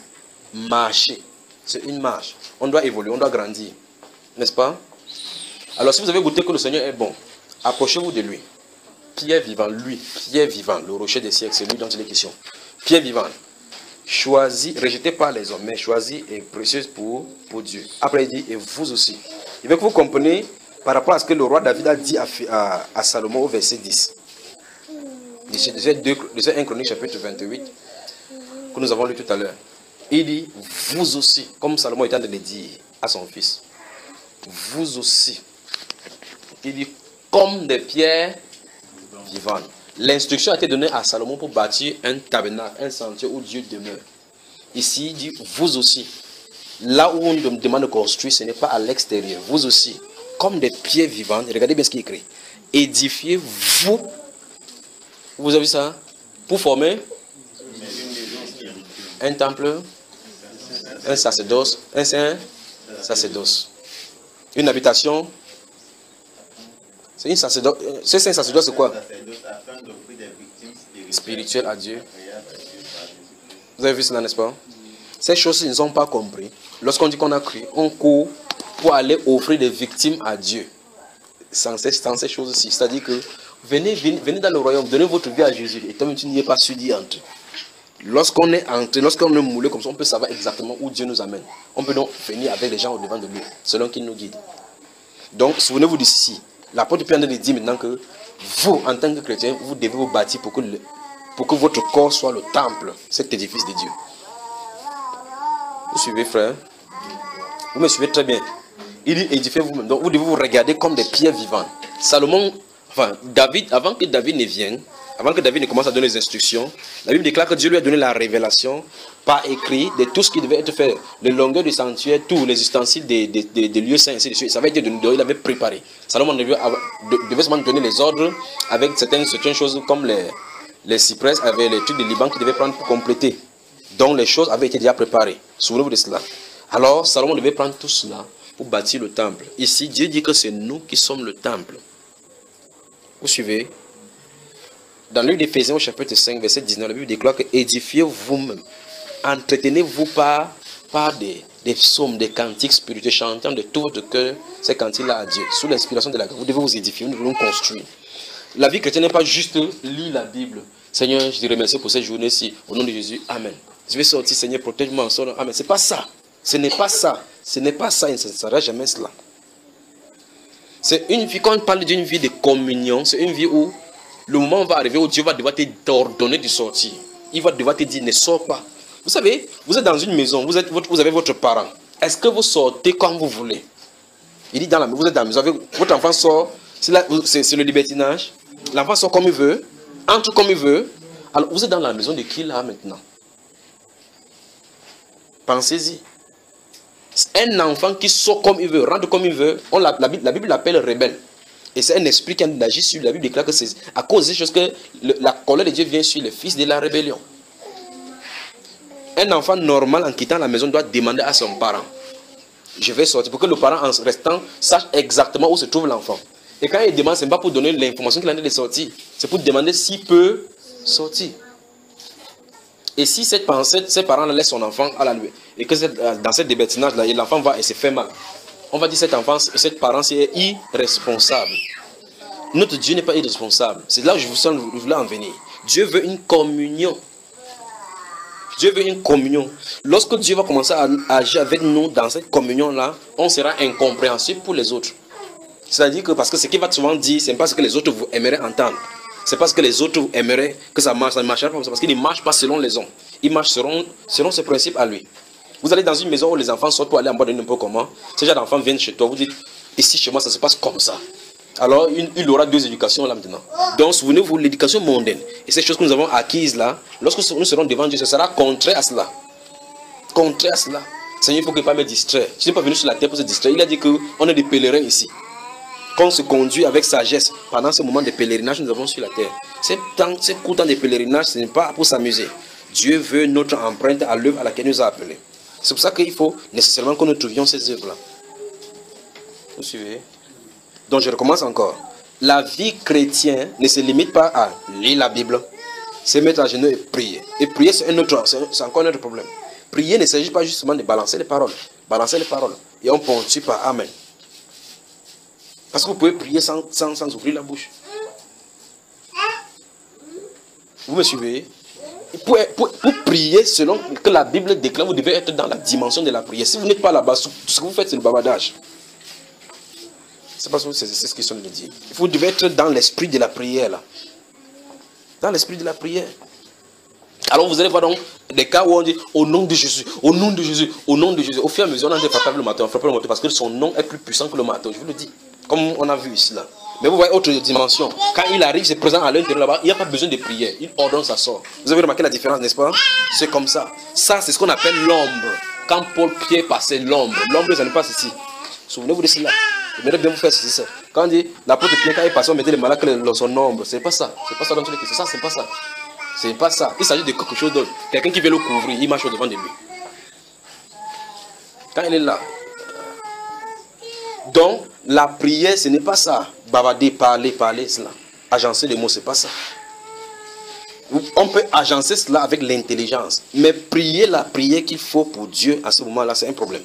Marchez. C'est une marche. On doit évoluer, on doit grandir. N'est-ce pas? Alors si vous avez goûté que le Seigneur est bon, approchez-vous de lui. Pierre vivant, lui, pierre vivant, le rocher des siècles, c'est lui dont il est question. Pierre vivant, choisi, rejeté par les hommes, mais choisi et précieuse pour Dieu. Après il dit, et vous aussi. Il veut que vous compreniez par rapport à ce que le roi David a dit à Salomon au verset 10. De ce 1 Chronique chapitre 28 que nous avons lu tout à l'heure. Il dit, vous aussi, comme Salomon est en train de le dire à son fils, vous aussi. Il dit, comme des pierres vivantes. L'instruction a été donnée à Salomon pour bâtir un tabernacle, un sentier où Dieu demeure. Ici, il dit, vous aussi. Là où on demande de construire, ce n'est pas à l'extérieur. Vous aussi. comme des pierres vivantes. Regardez bien ce qui est écrit. Édifiez-vous. Vous avez vu ça? Pour former un temple, un sacerdoce, un saint sacerdoce. Une habitation. C'est une sacerdoce. C'est un sacerdoce, c'est quoi? Spirituel à Dieu. Vous avez vu cela, n'est-ce pas? Ces choses ils ne sont pas comprises. Lorsqu'on dit qu'on a cru, on court pour aller offrir des victimes à Dieu. Sans ces choses-ci. C'est-à-dire que venez dans le royaume, donnez votre vie à Jésus. Et toi-même, tu n'y es pas suivi entre. Lorsqu'on est entré, lorsqu'on est moulé comme ça, on peut savoir exactement où Dieu nous amène. On peut donc venir avec les gens au devant de lui, selon qu'il nous guide. Donc, souvenez-vous d'ici. L'apôtre Pierre nous dit maintenant que vous, en tant que chrétien, vous devez vous bâtir pour que votre corps soit le temple, cet édifice de Dieu. Vous suivez, frère? Vous me suivez très bien. Il dit édifiez vous-même. Donc vous devez vous regarder comme des pierres vivantes. Salomon, David, avant que David ne vienne, avant que David ne commence à donner les instructions, la Bible déclare que Dieu lui a donné la révélation par écrit de tout ce qui devait être fait. Les longueurs du sanctuaire, tous les ustensiles des lieux saints, ainsi de suite. Ça avait été donné, il avait préparé. Salomon devait seulement donner les ordres avec certaines choses comme les cyprès, avec les trucs de Liban qu'il devait prendre pour compléter. Donc les choses avaient été déjà préparées. Souvenez-vous de cela. Alors Salomon devait prendre tout cela pour bâtir le temple. Ici, Dieu dit que c'est nous qui sommes le temple. Vous suivez? Dans le livre d'Éphésiens au chapitre 5, verset 19, la Bible déclare que édifiez vous-même. Entretenez-vous par des psaumes, des cantiques spirituels, chantant de tout votre cœur ces cantiques-là à Dieu. Sous l'inspiration de la grâce, vous devez vous édifier, nous devons nous construire. La vie chrétienne n'est pas juste lire la Bible. Seigneur, je te remercie pour cette journée-ci. Au nom de Jésus, Amen. Je vais sortir, Seigneur, protège-moi en son nom. Amen. Ce n'est pas ça. Ce n'est pas ça. Ce n'est pas ça. Il ne sera jamais cela. C'est une vie, quand on parle d'une vie de communion, c'est une vie où le moment va arriver où Dieu va devoir t'ordonner de sortir. Il va devoir te dire, ne sors pas. Vous savez, vous êtes dans une maison, vous avez votre parent. Est-ce que vous sortez comme vous voulez? Il dit, vous êtes dans la maison, votre enfant sort, c'est le libertinage. L'enfant sort comme il veut, entre comme il veut. Alors, vous êtes dans la maison de qui là maintenant? Pensez-y. Un enfant qui sort comme il veut, rentre comme il veut, la Bible l'appelle rebelle. Et c'est un esprit qui agit sur lui. La Bible déclare que c'est à cause de ces choses que la colère de Dieu vient sur les fils de la rébellion. Un enfant normal, en quittant la maison, doit demander à son parent: je vais sortir, pour que le parent, en restant, sache exactement où se trouve l'enfant. Et quand il demande, ce n'est pas pour donner l'information qu'il en est de sortir, c'est pour demander s'il peut sortir. Et si ces parents laissent son enfant à la lui, et que dans cette libertinage-là, l'enfant va et se fait mal, on va dire cet parent c'est irresponsable. Notre Dieu n'est pas irresponsable. C'est là où je voulais en venir. Dieu veut une communion. Dieu veut une communion. Lorsque Dieu va commencer à agir avec nous dans cette communion-là, on sera incompréhensible pour les autres. C'est-à-dire que parce que ce qu'il va souvent dire, ce n'est pas ce que les autres vous aimeraient entendre. C'est parce que les autres aimeraient que ça marche. Ça ne marchera pas comme ça. Parce qu'il ne marche pas selon les hommes. Il marche selon ses principes à lui. Vous allez dans une maison où les enfants sortent pour aller en boîte de n'importe comment. Ces gens d'enfants viennent chez toi. Vous dites, ici chez moi ça se passe comme ça. Alors il aura deux éducations là maintenant. Donc souvenez-vous, l'éducation mondaine. Et ces choses que nous avons acquises là, lorsque nous serons devant Dieu, ce sera contraire à cela. Contraire à cela. Seigneur, il ne faut que pas me distraire. Je n'ai pas venu sur la terre pour se distraire. Il a dit qu'on est des pèlerins ici. Qu'on se conduit avec sagesse pendant ce moment de pèlerinage que nous avons sur la terre. C'est court temps de pèlerinage, ce n'est pas pour s'amuser. Dieu veut notre empreinte à l'œuvre à laquelle il nous a appelés. C'est pour ça qu'il faut nécessairement que nous trouvions ces œuvres-là. Vous suivez? Donc je recommence encore. La vie chrétienne ne se limite pas à lire la Bible, se mettre à genoux et prier. Et prier, c'est encore un autre problème. Prier ne s'agit pas justement de balancer les paroles. Balancer les paroles. Et on ponctue par Amen. Parce que vous pouvez prier sans ouvrir la bouche. Vous me suivez? Pour prier selon que la Bible déclare, vous devez être dans la dimension de la prière. Si vous n'êtes pas là-bas, tout ce que vous faites, c'est le bavardage. C'est parce que c'est ce qu'ils sont de dire. Vous devez être dans l'esprit de la prière, là. Dans l'esprit de la prière. Alors vous allez voir donc des cas où on dit au nom de Jésus, au nom de Jésus, au nom de Jésus. Au fur et à mesure, on a dit frapper le marteau, parce que son nom est plus puissant que le marteau. Je vous le dis. Comme on a vu ici là. Mais vous voyez autre dimension. Quand il arrive, c'est présent à l'intérieur là-bas, il n'y a pas besoin de prière. Il ordonne, ça sort. Vous avez remarqué la différence, n'est-ce pas? C'est comme ça. Ça, c'est ce qu'on appelle l'ombre. Quand Paul Pierre passait l'ombre. L'ombre, ça n'est pas ici. Souvenez-vous de cela. J'aimerais bien vous faire ceci, ça. Quand on dit l'apôtre Pierre, quand il passait, on mettait les malades dans son ombre. C'est pas ça. C'est pas ça dans tous les cas. Ça, c'est pas ça. C'est pas ça. Il s'agit de quelque chose d'autre. Quelqu'un qui veut le couvrir, il marche au devant de lui. Quand il est là. Donc, la prière, ce n'est pas ça. Bavader, parler, cela. Agencer les mots, c'est pas ça. On peut agencer cela avec l'intelligence. Mais prier la prière qu'il faut pour Dieu, à ce moment-là, c'est un problème.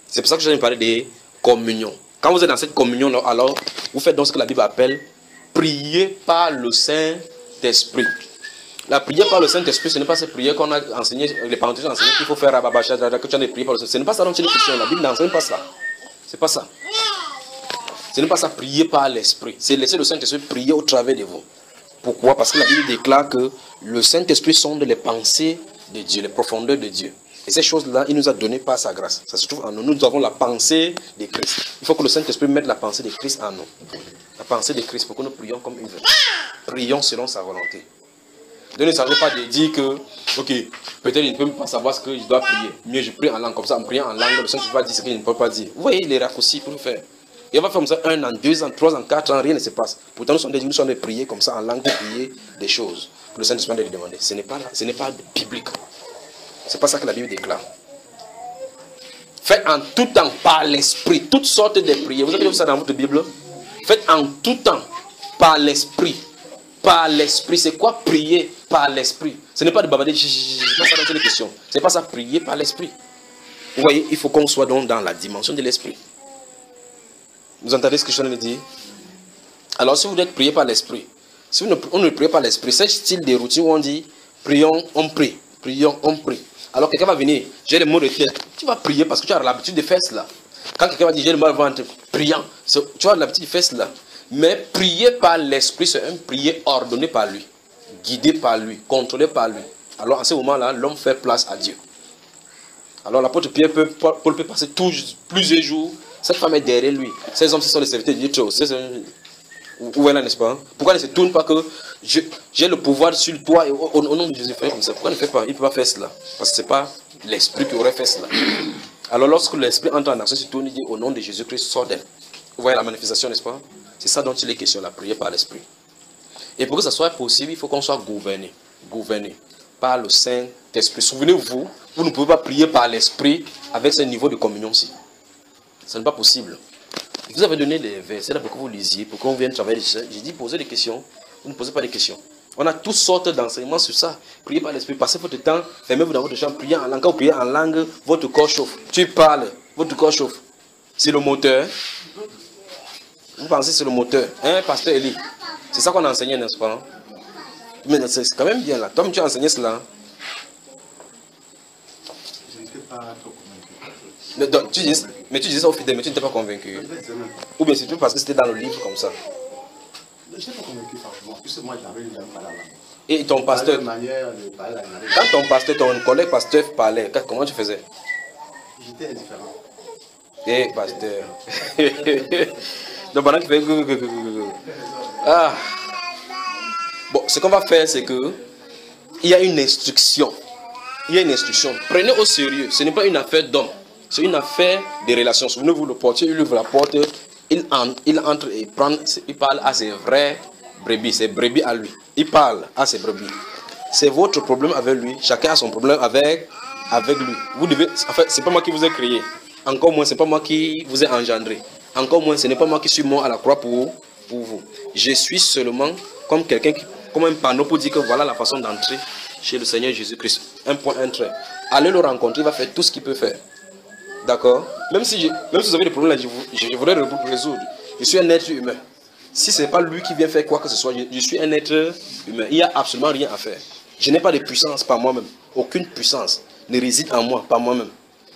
C'est pour ça que je viens de parler de communion. Quand vous êtes dans cette communion, alors, vous faites donc ce que la Bible appelle prier par le Saint-Esprit. La prière par le Saint-Esprit, ce n'est pas cette prière qu'on a enseigné, les parents ont enseigné qu'il faut faire que tu as prié par le Saint-Esprit. Ce n'est pas ça dont il est question. La Bible n'enseigne pas ça. C'est pas ça. Ce n'est pas ça, prier par l'Esprit. C'est laisser le Saint-Esprit prier au travers de vous. Pourquoi? Parce que la Bible déclare que le Saint-Esprit sonde les pensées de Dieu, les profondeurs de Dieu. Et ces choses-là, il nous a donné par sa grâce. Ça se trouve en nous. Nous avons la pensée de Christ. Il faut que le Saint-Esprit mette la pensée de Christ en nous. La pensée de Christ pour que nous prions comme il veut. Prions selon sa volonté. Donc, il ne s'agit pas de dire que, ok, peut-être il ne peut pas savoir ce que je dois prier. Mieux je prie en langue. Comme ça, en priant en langue, le Saint-Esprit va dire ce qu'il ne peut pas dire. Vous voyez les raccourcis pour le faire. Et on va faire comme ça 1 an, 2 ans, 3 ans, 4 ans, rien ne se passe. Pourtant, nous sommes de prier comme ça en langue, de prier des choses que le Saint-Esprit va lui demander. Ce n'est pas biblique. Ce n'est pas ça que la Bible déclare. Faites en tout temps par l'Esprit toutes sortes de prières. Vous avez vu ça dans votre Bible? Faites en tout temps par l'Esprit. Par l'Esprit. C'est quoi prier par l'Esprit? Ce n'est pas de babader. C'est pas ça dans les questions. Ce n'est pas ça prier par l'Esprit. Vous voyez, il faut qu'on soit donc dans la dimension de l'Esprit. Vous entendez ce que je viens de dire? Alors, si vous êtes prié par l'Esprit, si on ne prie pas l'Esprit, c'est style de routine où on dit prions, on prie. Prions, on prie. Alors, quelqu'un va venir, j'ai le mot de tête. Tu vas prier parce que tu as l'habitude de faire cela. Quand quelqu'un va dire j'ai le mal au ventre, priant, tu as l'habitude de faire cela. Mais prier par l'Esprit, c'est un prier ordonné par lui, guidé par lui, contrôlé par lui. Alors, à ce moment-là, l'homme fait place à Dieu. Alors, l'apôtre Pierre Paul peut passer plusieurs jours. Cette femme est derrière lui. Ces hommes, ce sont les serviteurs de Dieu. Où est là, n'est-ce pas? Pourquoi ne se tourne pas que j'ai le pouvoir sur toi et au nom de Jésus, fais comme ça? Pourquoi ne fait pas? Il ne peut pas faire cela. Parce que ce n'est pas l'Esprit qui aurait fait cela. Alors lorsque l'Esprit entre en action, il se tourne, il dit au nom de Jésus-Christ, sors d'elle. Vous voyez la manifestation, n'est-ce pas? C'est ça dont il est question, la prière par l'Esprit. Et pour que ça soit possible, il faut qu'on soit gouverné. Gouverné par le Saint-Esprit. Souvenez-vous, vous ne pouvez pas prier par l'Esprit avec ce niveau de communion-ci. Ce n'est pas possible. Je vous avais donné des versets là pour que vous lisiez, pour qu'on vienne travailler dessus. J'ai dit posez des questions. Vous ne posez pas des questions. On a toutes sortes d'enseignements sur ça. Priez par l'Esprit. Passez votre temps. Fermez-vous dans votre chambre. Priez en langue. Quand vous priez en langue, votre corps chauffe. Tu parles. Votre corps chauffe. C'est le moteur. Vous pensez que c'est le moteur. Hein, pasteur Eli? C'est ça qu'on a enseigné, n'est-ce pas? Mais c'est quand même bien là. Toi, tu as enseigné cela. Je n'étais pas trop convaincu. Mais tu dis ça au fidèle, mais tu n'étais pas convaincu. Ou bien c'est tout parce que c'était dans le livre comme ça. Je n'étais pas convaincu, franchement. Puisque moi, j'avais lu la langue. Et ton pasteur, quand ton pasteur, ton collègue pasteur parlait, comment tu faisais? J'étais indifférent. Eh, pasteur. Donc pendant qu'il fait... Ah. Bon, ce qu'on va faire, c'est que il y a une instruction. Il y a une instruction. Prenez au sérieux. Ce n'est pas une affaire d'homme. C'est une affaire de relations. Souvenez-vous, le portier, il ouvre la porte, il entre et il parle à ses vraies brebis, ses brebis à lui. Il parle à ses brebis. C'est votre problème avec lui. Chacun a son problème avec lui. Vous devez, en fait, c'est pas moi qui vous ai créé. Encore moins, c'est pas moi qui vous ai engendré. Encore moins, ce n'est pas moi qui suis mort à la croix pour vous. Je suis seulement comme quelqu'un comme un panneau pour dire que voilà la façon d'entrer chez le Seigneur Jésus-Christ. Un point, un trait. Allez le rencontrer, il va faire tout ce qu'il peut faire. D'accord? Même si vous avez des problèmes, je voudrais le résoudre. Je suis un être humain. Si ce n'est pas lui qui vient faire quoi que ce soit, je suis un être humain. Il n'y a absolument rien à faire. Je n'ai pas de puissance par moi-même. Aucune puissance ne réside en moi, par moi-même.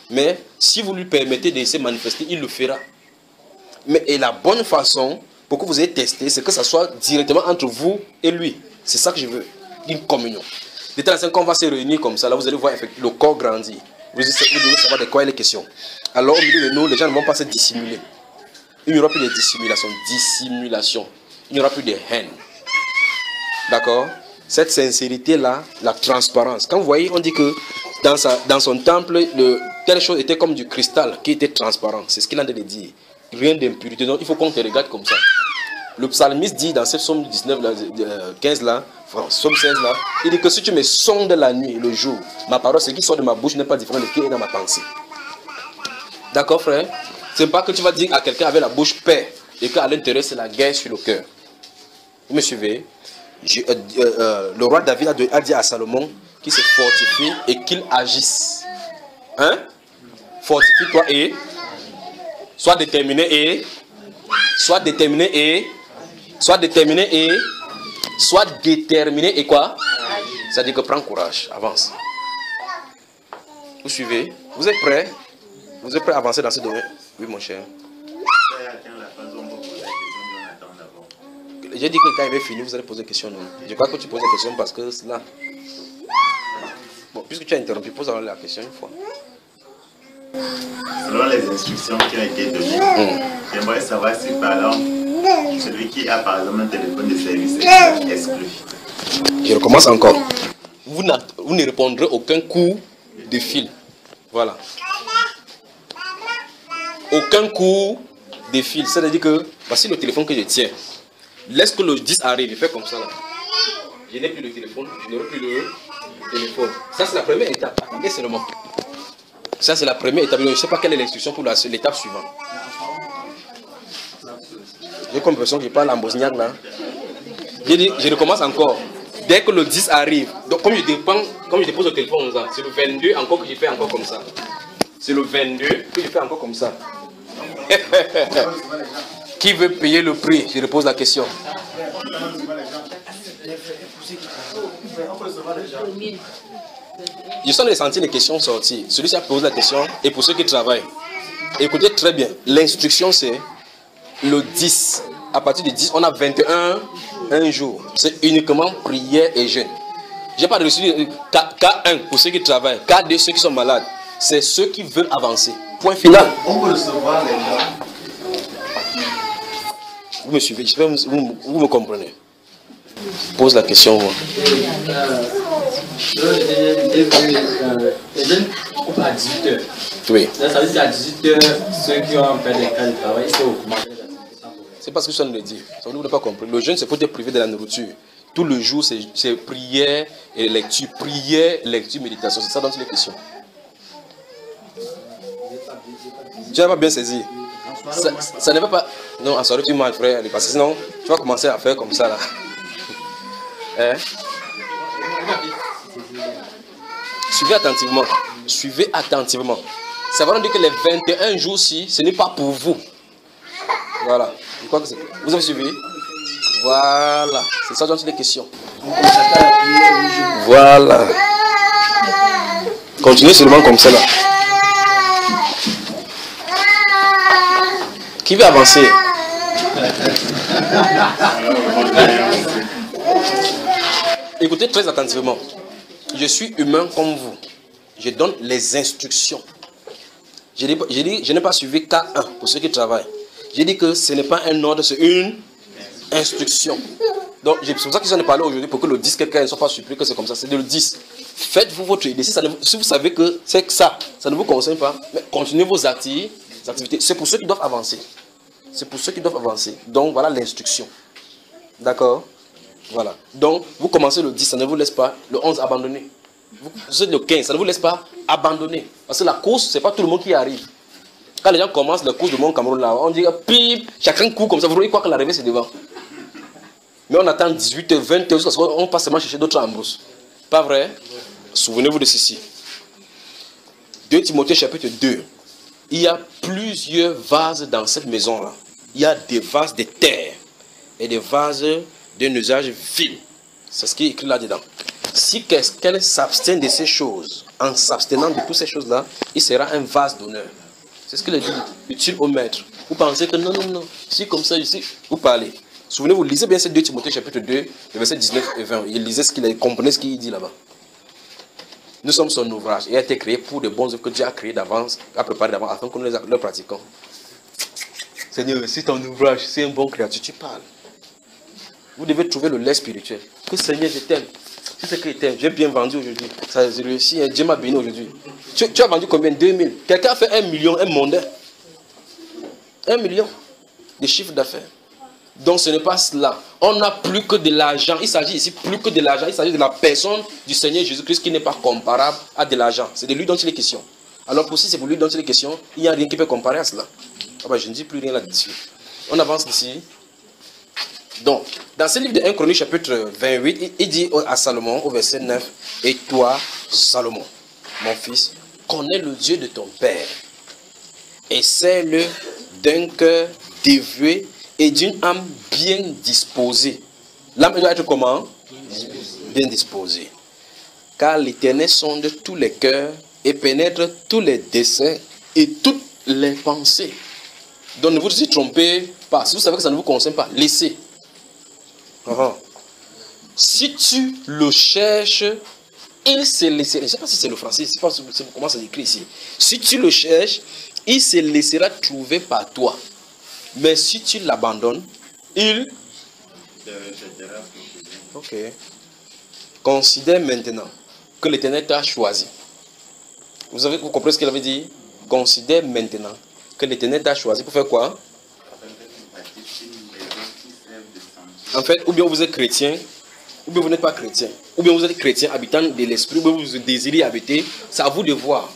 Mais si vous lui permettez de se manifester, il le fera. Et la bonne façon pour que vous ayez testé, c'est que ça soit directement entre vous et lui. C'est ça que je veux. Une communion. De telle façon qu'on va se réunir comme ça, là vous allez voir le corps grandir. Vous devez savoir de quoi il est question. Alors au milieu de nous, les gens ne vont pas se dissimuler. Il n'y aura plus de dissimulation. Il n'y aura plus de haine. D'accord? Cette sincérité-là, la transparence. Quand vous voyez, on dit que dans son temple, telle chose était comme du cristal qui était transparent. C'est ce qu'il a de dire. rien d'impurité. Donc il faut qu'on te regarde comme ça. Le psalmiste dit dans cette somme 19, là, 15 là, enfin, somme 16 là, il dit que si tu me sondes la nuit et le jour, ma parole, ce qui sort de ma bouche n'est pas différent de ce qui est dans ma pensée. D'accord, frère? C'est pas que tu vas dire à quelqu'un avec la bouche paix et qu'à l'intérieur c'est la guerre sur le cœur. Vous me suivez? Le roi David a dit à Salomon qu'il se fortifie et qu'il agisse. Hein? Fortifie-toi et sois déterminé et soit déterminé et quoi? Ça dit que prends courage, avance. Vous suivez? Vous êtes prêts? Vous êtes prêts à avancer dans ce domaine? Oui, mon cher. J'ai dit que quand il va finir, vous allez poser des questions. Non? Je crois que tu poses des questions parce que c'est là. Bon, puisque tu as interrompu, pose alors la question une fois. Selon les instructions qui ont été données, j'aimerais savoir si par exemple, celui qui a par exemple un téléphone de service est exclu. Je recommence encore. Vous ne répondrez aucun coup de fil. Voilà. Aucun coup de fil. C'est-à-dire que, voici le téléphone que je tiens. Laisse que le 10 arrive. Je fais comme ça là. Je n'ai plus le téléphone. Je n'aurai plus le téléphone. Ça, c'est la première étape. Attendez seulement. Ça, c'est la première étape. Je ne sais pas quelle est l'instruction pour l'étape suivante. J'ai comme l'impression que je parle en bosniaque là. Je recommence encore. Dès que le 10 arrive, donc comme je dépose le téléphone, c'est le 22 encore que je fais encore comme ça. C'est le 22 que je fais encore comme ça. Qui veut payer le prix? Je repose la question. Je sens les sentir les questions sortir. Celui qui a posé la question et pour ceux qui travaillent. Écoutez très bien. L'instruction c'est le 10. À partir du 10, on a 21 un jour. C'est uniquement prière et jeûne. Je n'ai pas reçu K1 pour ceux qui travaillent. K2 ceux qui sont malades. C'est ceux qui veulent avancer. Point final. On peut recevoir les gens. Vous me suivez, j'espère que vous me comprenez. Pose la question. Moi. Les jeunes coupent à 18h. Oui. Ça veut dire qu'à 18h, ceux qui ont fait des cas de travail, ils sont au commentaire. C'est parce que je viens de le dire. Ça vous ne pas compris. Le jeûne, c'est pour te priver de la nourriture. Tout le jour, c'est prière et lecture. Prière, lecture, méditation. C'est ça dans toutes les questions. Tu n'as pas bien saisi. Ça ne va pas. Non, en soirée, tu mal, frère. Parce que sinon, tu vas commencer à faire comme ça là. Hein? Suivez attentivement. Suivez attentivement. Ça va nous dire que les 21 jours-ci, ce n'est pas pour vous. Voilà. Je crois que c'est. Vous avez suivi? Voilà. C'est ça dans toutes les questions. Voilà. Continuez seulement comme ça là. Qui veut avancer? Écoutez très attentivement. Je suis humain comme vous. Je donne les instructions. Je n'ai pas suivi K1 pour ceux qui travaillent. J'ai dit que ce n'est pas un ordre, c'est une instruction. Donc c'est pour ça que j'en ai parlé aujourd'hui, pour que le 10, quelqu'un ne soit pas surpris que c'est comme ça. C'est de le 10. Faites-vous votre idée. Si vous savez que c'est que ça ne vous concerne pas, mais continuez vos activités. C'est pour ceux qui doivent avancer. C'est pour ceux qui doivent avancer. Donc voilà l'instruction. D'accord? Voilà. Donc vous commencez le 10, ça ne vous laisse pas. Le 11, abandonnez. Vous êtes le 15, ça ne vous laisse pas abandonner. Parce que la course, ce n'est pas tout le monde qui y arrive. Quand les gens commencent la course du Mont Cameroun là, on dit pip, chacun court comme ça, vous voyez quoi que l'arrivée c'est devant. Mais on attend 18h, 20h, parce qu'on passe seulement chercher d'autres en brousse. Pas vrai? Souvenez-vous de ceci. 2 Timothée chapitre 2. Il y a plusieurs vases dans cette maison-là. Il y a des vases de terre et des vases d'un usage vil. C'est ce qui est écrit là-dedans. Si quelqu'un s'abstient de ces choses, en s'abstenant de toutes ces choses-là, il sera un vase d'honneur. C'est ce qu'il dit, utile au maître. Vous pensez que non, si comme ça, ici, vous parlez. Souvenez-vous, lisez bien ces 2 Timothée chapitre 2, le verset 19 et 20. Il lisait ce qu'il comprenait ce qu'il dit là-bas. Nous sommes son ouvrage. Il a été créé pour de bons œuvres que Dieu a créé d'avance, a préparé d'avance, afin que nous les pratiquions. Seigneur, si ton ouvrage, c'est un bon créature, tu parles. Vous devez trouver le lait spirituel. Que Seigneur, je t'aime. Si c'est que je t'aime, j'ai bien vendu aujourd'hui. Ça a réussi, Dieu m'a béni aujourd'hui. Tu as vendu combien? 2000. Quelqu'un a fait 1 million, un mondain. 1 million de chiffre d'affaires. Donc ce n'est pas cela. On n'a plus que de l'argent. Il s'agit ici plus que de l'argent. Il s'agit de la personne du Seigneur Jésus-Christ qui n'est pas comparable à de l'argent. C'est de lui dont il est question. Alors pour si c'est pour lui dont il est question, il n'y a rien qui peut comparer à cela. Ah ben, je ne dis plus rien là-dessus. On avance ici. Donc, dans ce livre de 1 Chronique chapitre 28, il dit à Salomon au verset 9, « Et toi, Salomon, mon fils, connais le Dieu de ton père, et sais-le d'un cœur dévoué et d'une âme bien disposée. » L'âme doit être comment? Bien disposée. Car l'Éternel sonde tous les cœurs et pénètre tous les desseins et toutes les pensées. Donc ne vous y trompez pas. Si vous savez que ça ne vous concerne pas, laissez. Si tu le cherches, il se laissera. Je ne sais pas si c'est le français, je ne sais pas comment ça s'écrit ici. Si tu le cherches, il se laissera trouver par toi. Mais si tu l'abandonnes, il... Ok. Considère maintenant que l'Éternel t'a choisi. Vous comprenez ce qu'il avait dit? Considère maintenant que l'Éternel t'a choisi pour faire quoi? En fait, ou bien vous êtes chrétien, ou bien vous n'êtes pas chrétien. Ou bien vous êtes chrétien, habitant de l'esprit, ou bien vous désirez habiter. C'est à vous de voir.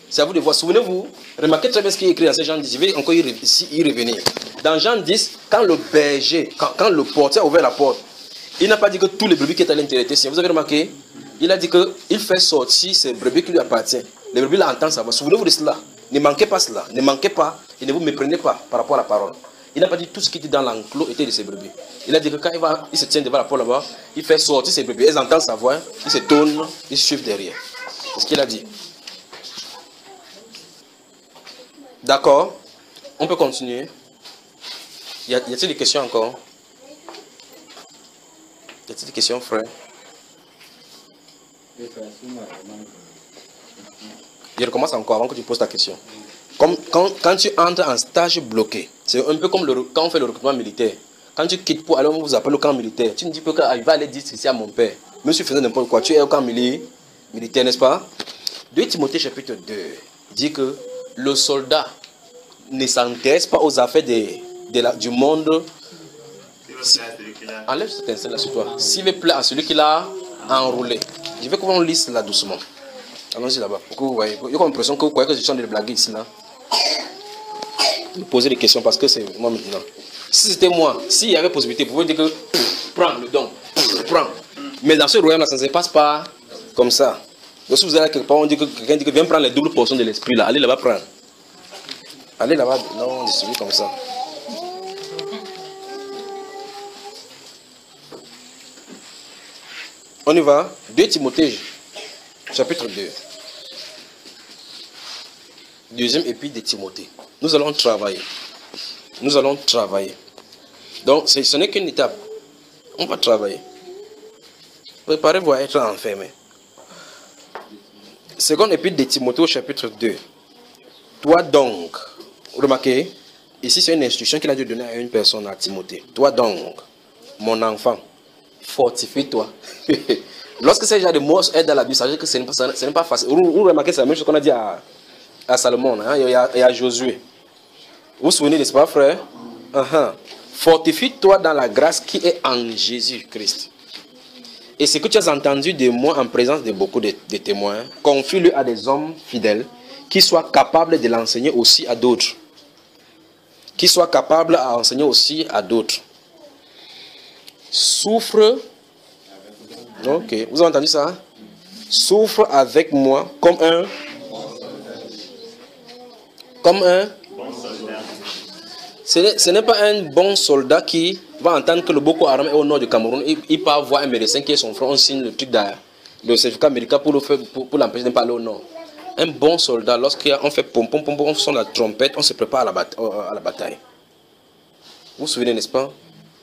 C'est à vous de voir. Souvenez-vous, remarquez très bien ce qui est écrit dans ces Jean 10. Je vais encore y revenir. Dans Jean 10, quand le berger, quand le portier a ouvert la porte, il n'a pas dit que tous les brebis qui étaient à l'intérieur étaient siens. Vous avez remarqué? Il a dit qu'il fait sortir ces brebis qui lui appartiennent. Les brebis l'entendent savoir. Souvenez-vous de cela. Ne manquez pas cela. Ne manquez pas et ne vous méprenez pas par rapport à la parole. Il n'a pas dit tout ce qui était dans l'enclos était de ses brebis. Il a dit que quand il se tient devant la porte là-bas, il fait sortir ses brebis. Elles entendent sa voix, ils se tournent, ils suivent derrière. C'est ce qu'il a dit. D'accord? On peut continuer. Y a-t-il des questions encore? Y a-t-il des questions, frère? Je recommence encore avant que tu poses ta question. Comme quand tu entres en stage bloqué, c'est un peu comme quand on fait le recrutement militaire. Quand tu quittes pour aller, on vous appelle au camp militaire. Tu ne dis pas qu'il va aller dire ceci à mon père. Monsieur faisait n'importe quoi. Tu es au camp militaire, n'est-ce pas? 2 Timothée chapitre 2 dit que le soldat ne s'intéresse pas aux affaires du monde. Enlève cette instant là sur toi. S'il veut plaire à celui qui l'a enroulé. Je veux qu'on lise là doucement. Allons-y là-bas. Pour que vous voyez. Il y a l'impression que vous croyez que je suis en train de blaguer ici là. Me poser des questions parce que c'est moi maintenant. Si c'était moi, s'il y avait possibilité, vous pouvez dire que prends le don, prends. Mais dans ce royaume-là, ça ne se passe pas comme ça. Donc si vous allez quelque part, on dit que quelqu'un dit que viens prendre les doubles portions de l'esprit là, allez là-bas prendre. Allez là-bas, non, on distribue comme ça. On y va. 2 Timothée, chapitre 2. Deuxième épître de Timothée. Nous allons travailler. Nous allons travailler. Donc, ce n'est qu'une étape. On va travailler. Préparez-vous à être enfermé. Seconde épître de Timothée, chapitre 2. Toi donc, remarquez, ici c'est une instruction qu'il a dû donner à une personne, à Timothée. Toi donc, mon enfant, fortifie-toi. Lorsque ces genre de mots aident dans la Bible, ça veut dire que ce n'est pas facile. Vous remarquez, c'est la même chose qu'on a dit à Salomon, hein, et à Josué. Vous vous souvenez, n'est-ce pas, frère? Fortifie-toi dans la grâce qui est en Jésus-Christ. Et ce que tu as entendu de moi en présence de beaucoup de témoins, confie-le à des hommes fidèles qui soient capables de l'enseigner aussi à d'autres. Qui soient capables d'enseigner aussi à d'autres. Souffre. Ok, vous avez entendu ça? Souffre avec moi comme un ce n'est pas un bon soldat qui va entendre que le Boko Haram est au nord du Cameroun. Il part voir un médecin qui est son frère, on signe le truc de certificat médical pour l'empêcher de ne pas aller au nord. Un bon soldat, lorsqu'on fait pom pom pom, on sonne la trompette, on se prépare à la bataille. Vous vous souvenez, n'est-ce pas?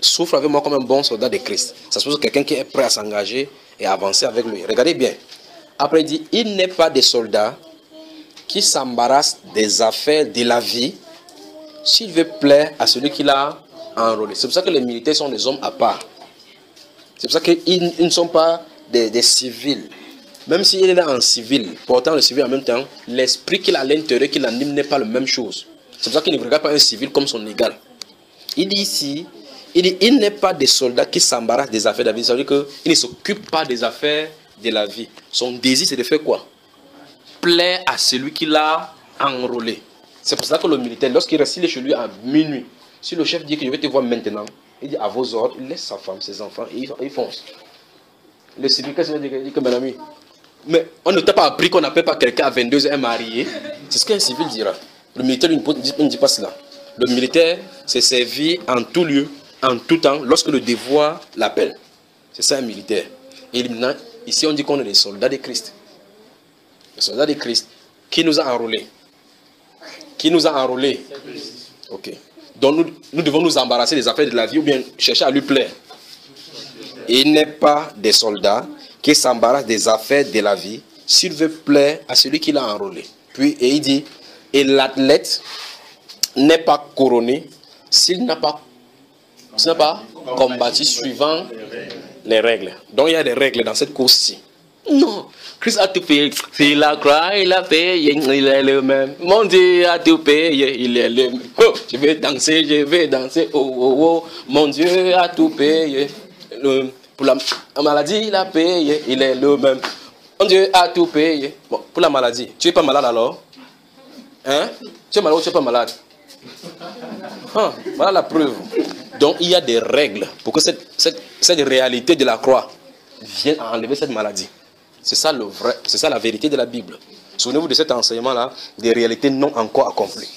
Souffre avec moi comme un bon soldat de Christ. Ça suppose quelqu'un qui est prêt à s'engager et à avancer avec lui. Regardez bien. Après, il dit, il n'est pas des soldats qui s'embarrasse des affaires de la vie s'il veut plaire à celui qui l'a enrôlé. C'est pour ça que les militaires sont des hommes à part. C'est pour ça qu'ils ne sont pas des civils. Même s'il est là en civil, portant le civil en même temps, l'esprit qu'il a à l'intérieur, qu'il anime, n'est pas la même chose. C'est pour ça qu'il ne regarde pas un civil comme son égal. Il dit ici, il n'est pas des soldats qui s'embarrassent des affaires de la vie. Ça veut dire qu'il ne s'occupe pas des affaires de la vie. Son désir, c'est de faire quoi? Plaire à celui qui l'a enrôlé. C'est pour ça que le militaire, lorsqu'il reste chez lui à minuit, si le chef dit que je vais te voir maintenant, il dit à vos ordres, il laisse sa femme, ses enfants, et il fonce. Le civil, qu'est-ce qu'il dit que, mon ami? Mais on ne t'a pas appris qu'on n'appelle pas quelqu'un à 22 ans marié. C'est ce qu'un civil dira. Le militaire ne dit pas cela. Le militaire s'est servi en tout lieu, en tout temps, lorsque le devoir l'appelle. C'est ça un militaire. Et maintenant, ici on dit qu'on est des soldats de Christ. Les soldats de Christ. Qui nous a enrôlés? Qui nous a enrôlés? Ok. Donc nous devons nous embarrasser des affaires de la vie ou bien chercher à lui plaire. Il n'est pas des soldats qui s'embarrassent des affaires de la vie s'il veut plaire à celui qui l'a enrôlé. Puis, et il dit, et l'athlète n'est pas couronné s'il n'a pas combattu suivant les règles. Donc il y a des règles dans cette course-ci. Non, Christ a tout payé. C'est la croix, il a payé, il est le même. Mon Dieu a tout payé, il est le même. Oh, je vais danser, oh, oh, oh. Mon Dieu a tout payé. Pour la maladie, il a payé, il est le même. Mon Dieu a tout payé. Bon, pour la maladie, tu n'es pas malade alors? Hein? Tu es malade ou tu n'es pas malade? Ah, voilà la preuve. Donc il y a des règles pour que cette réalité de la croix vienne enlever cette maladie. C'est ça le vrai, c'est ça la vérité de la Bible. Souvenez-vous de cet enseignement-là, des réalités non encore accomplies.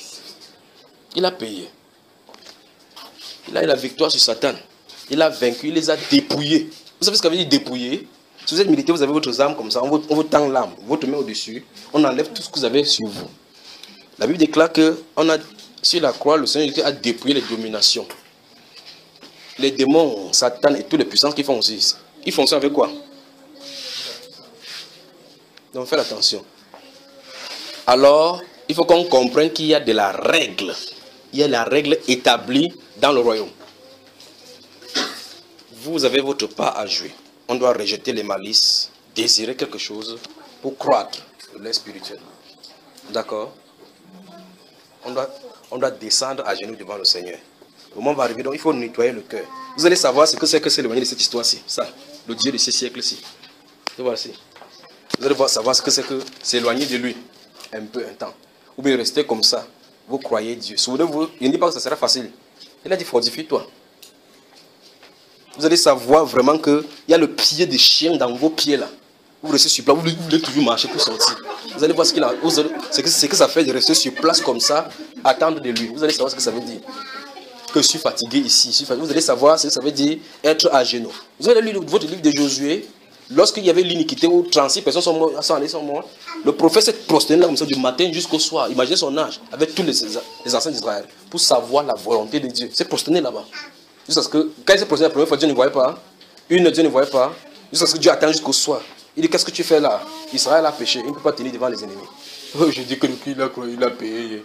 Il a payé. Il a eu la victoire sur Satan. Il a vaincu, il les a dépouillés. Vous savez ce que ça veut dire dépouiller? Si vous êtes militaire, vous avez votre arme comme ça, on vous tend l'arme, votre main au-dessus, on enlève tout ce que vous avez sur vous. La Bible déclare que sur la croix, le Seigneur a dépouillé les dominations. Les démons, Satan et toutes les puissances qui font aussi. Ils font ça avec quoi? Donc faites attention. Alors, il faut qu'on comprenne qu'il y a de la règle. Il y a la règle établie dans le royaume. Vous avez votre part à jouer. On doit rejeter les malices, désirer quelque chose pour croître l'air spirituel. D'accord? On doit descendre à genoux devant le Seigneur. Le moment va arriver, donc il faut nettoyer le cœur. Vous allez savoir ce que c'est que s'éloigner de cette histoire-ci. Ça, le Dieu de ces siècles-ci. Vous allez savoir ce que c'est que s'éloigner de lui un peu, un temps. Ou bien rester comme ça. Vous croyez Dieu. Souvenez-vous, il ne dit pas que ça sera facile. Il a dit fortifie-toi. Vous allez savoir vraiment qu'il y a le pied de chien dans vos pieds là. Vous restez sur place, vous voulez toujours marcher pour sortir. Vous allez voir ce que ça fait de rester sur place comme ça, attendre de lui. Vous allez savoir ce que ça veut dire. Que je suis fatigué ici. Vous allez savoir ce que ça veut dire être à genoux. Vous allez lire votre livre de Josué. Lorsqu'il y avait l'iniquité où 36 personnes sont mortes, le prophète s'est prosterné là comme ça du matin jusqu'au soir. Imaginez son âge avec tous les anciens d'Israël pour savoir la volonté de Dieu. Il s'est prosterné là-bas. Jusqu'à ce que, quand il s'est prosterné la première fois, Dieu ne voyait pas. Dieu ne voyait pas. Jusqu'à ce que Dieu attend jusqu'au soir. Il dit, qu'est-ce que tu fais là? Israël a péché. Il ne peut pas tenir devant les ennemis. Oh, je dis que le Christ il a payé.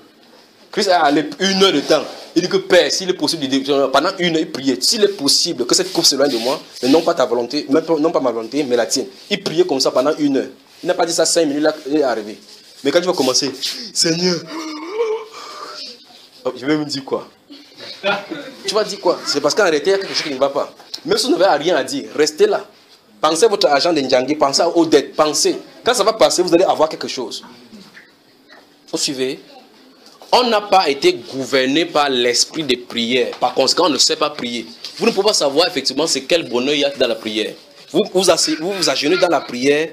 Christ a allé 1 heure de temps. Il dit que Père, s'il est possible, pendant 1 heure, il priait. S'il est possible que cette coupe s'éloigne de moi, mais non pas ta volonté, non pas ma volonté, mais la tienne. Il priait comme ça pendant 1 heure. Il n'a pas dit ça 5 minutes, là, il est arrivé. Mais quand tu vas commencer, Seigneur, oh, je vais me dire quoi? Tu vas dire quoi? C'est parce qu'en réalité, il y a quelque chose qui ne va pas. Même si vous n'avez rien à dire, restez là. Pensez à votre agent d'Indjangui, pensez aux dettes, pensez. Quand ça va passer, vous allez avoir quelque chose. Vous suivez? On n'a pas été gouverné par l'esprit de prière. Par conséquent, on ne sait pas prier. Vous ne pouvez pas savoir effectivement c'est quel bonheur il y a dans la prière. Vous vous agenouillez dans la prière.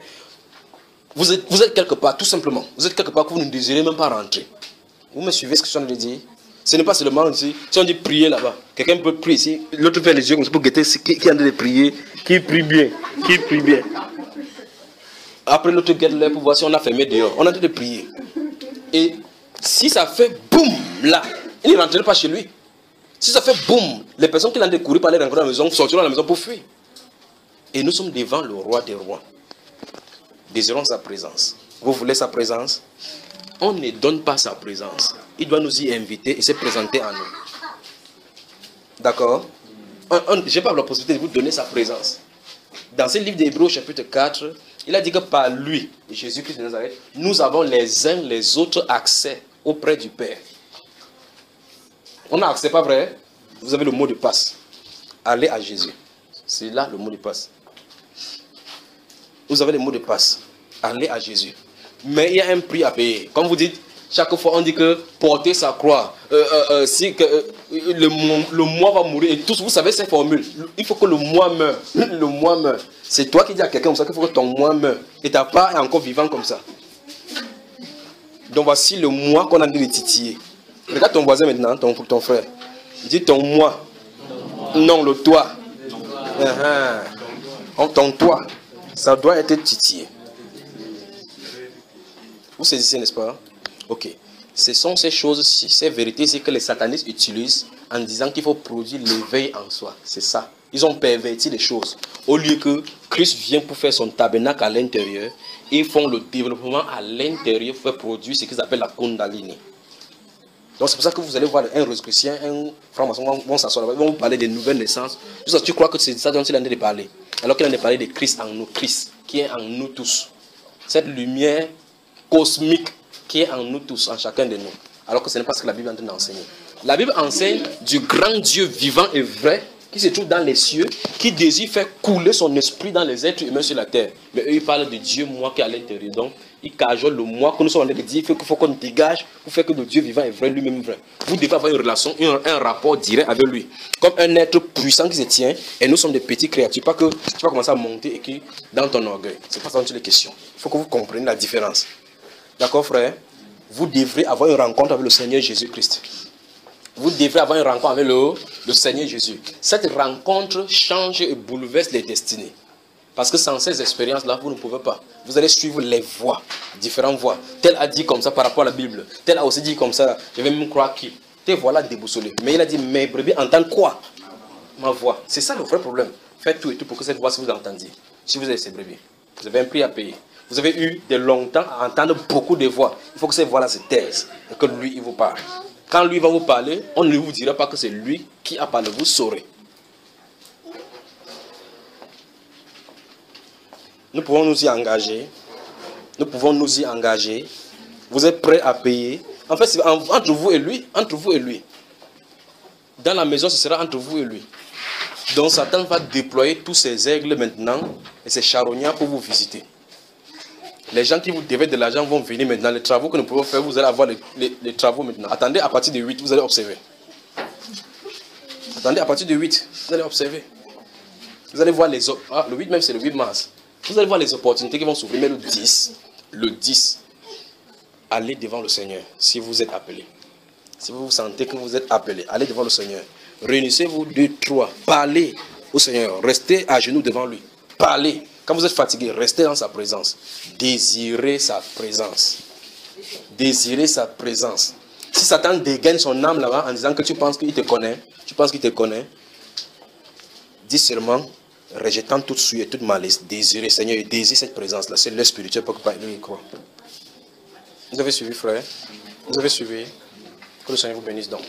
Vous êtes quelque part, tout simplement. Vous êtes quelque part que vous ne désirez même pas rentrer. Vous me suivez ce que je suis en train de dire? Ce n'est pas seulement ici. Si on dit prier là-bas, quelqu'un peut prier ici. L'autre fait les yeux comme ça pour guetter qui est en train de prier, qui prie bien, qui prie bien. Après l'autre guette là pour voir si on a fermé dehors. On a en train de prier. Et si ça fait boum là, il ne rentrera pas chez lui. Si ça fait boum, les personnes qui l'ont découvert par les rencontrer à la maison sortiront de la maison pour fuir. Et nous sommes devant le roi des rois. Désirons sa présence. Vous voulez sa présence? On ne donne pas sa présence. Il doit nous y inviter et se présenter à nous. D'accord? Je n'ai pas la possibilité de vous donner sa présence. Dans ce livre d'Hébreux chapitre 4, il a dit que par lui, Jésus-Christ de Nazareth, nous avons les uns les autres accès auprès du Père. On a accès, pas vrai? Vous avez le mot de passe. Allez à Jésus. C'est là le mot de passe. Vous avez le mot de passe. Allez à Jésus. Mais il y a un prix à payer. Comme vous dites, chaque fois on dit que porter sa croix, si le moi va mourir. Et tous, vous savez cette formule. Il faut que le moi meure. Le moi meure. C'est toi qui dis à quelqu'un comme ça qu'il faut que ton moi meure. Et ta part est encore vivant comme ça. Donc voici le moi qu'on a dit de titiller. Regarde ton voisin maintenant, ton frère. Dis ton moi. Non, le toi. Ton toi. Ça doit être titillé. Vous saisissez, n'est-ce pas? Ok. Ce sont ces choses, ces vérités que les satanistes utilisent en disant qu'il faut produire l'éveil en soi. C'est ça. Ils ont perverti les choses. Au lieu que Christ vient pour faire son tabernacle à l'intérieur, ils font le développement à l'intérieur pour faire produire ce qu'ils appellent la Kundalini. Donc c'est pour ça que vous allez voir un Rosicrucien, un franc-maçon vont s'asseoir là-bas, ils vont vous parler des nouvelles naissances. Juste tu crois que c'est ça dont il en est de parler. Alors qu'il en est parlé de Christ en nous, Christ qui est en nous tous. Cette lumière cosmique qui est en nous tous, en chacun de nous. Alors que ce n'est pas ce que la Bible est en train d'enseigner. La Bible enseigne du grand Dieu vivant et vrai qui se trouve dans les cieux, qui désire faire couler son esprit dans les êtres humains sur la terre. Mais eux, ils parlent de Dieu, moi qui est à l'intérieur. Donc, ils cajolent le moi que nous sommes en train de dire. Il faut qu'on dégage pour faire que le Dieu vivant est vrai, lui-même vrai. Vous devez avoir une relation, un rapport direct avec lui. Comme un être puissant qui se tient, et nous sommes des petites créatures. Pas que tu vas commencer à monter et qui dans ton orgueil. C'est pas ça dont il est question. Il faut que vous compreniez la différence. D'accord, frère? Vous devrez avoir une rencontre avec le Seigneur Jésus-Christ. Vous devrez avoir une rencontre avec le Seigneur Jésus. Cette rencontre change et bouleverse les destinées. Parce que sans ces expériences-là, vous ne pouvez pas. Vous allez suivre les voies, différentes voies. Tel a dit comme ça par rapport à la Bible. Tel a aussi dit comme ça. Je vais même croire qu'il. Tes voix-là déboussolées. Mais il a dit, mes brebis entendent quoi? Ma voix. C'est ça le vrai problème. Faites tout et tout pour que cette voix, si vous entendiez. Si vous avez ces brebis, vous avez un prix à payer. Vous avez eu de longtemps à entendre beaucoup de voix. Il faut que ces voix-là se taisent. Et que lui, il vous parle. Quand lui va vous parler, on ne vous dira pas que c'est lui qui a parlé. Vous saurez. Nous pouvons nous y engager. Nous pouvons nous y engager. Vous êtes prêts à payer. En fait, c'est entre vous et lui. Entre vous et lui. Dans la maison, ce sera entre vous et lui. Donc Satan va déployer tous ses aigles maintenant et ses charognards pour vous visiter. Les gens qui vous devaient de l'argent vont venir maintenant. Les travaux que nous pouvons faire, vous allez avoir les travaux maintenant. Attendez, à partir de 8, vous allez observer. Attendez, à partir de 8, vous allez observer. Vous allez voir les autres. Ah, le 8 même, c'est le 8 mars. Vous allez voir les opportunités qui vont s'ouvrir. Mais le 10, allez devant le Seigneur si vous êtes appelé. Si vous sentez que vous êtes appelé, allez devant le Seigneur. Réunissez-vous 2, 3. Parlez au Seigneur. Restez à genoux devant lui. Parlez. Quand vous êtes fatigué, restez dans sa présence. Désirez sa présence. Désirez sa présence. Si Satan dégaine son âme là-bas en disant que tu penses qu'il te connaît, dis seulement, rejetant toute souille et toute malice, désirez, Seigneur, et désire cette présence-là. C'est l'œuvre spirituelle pour que pas lui croire. Vous avez suivi, frère? Vous avez suivi? Que le Seigneur vous bénisse donc.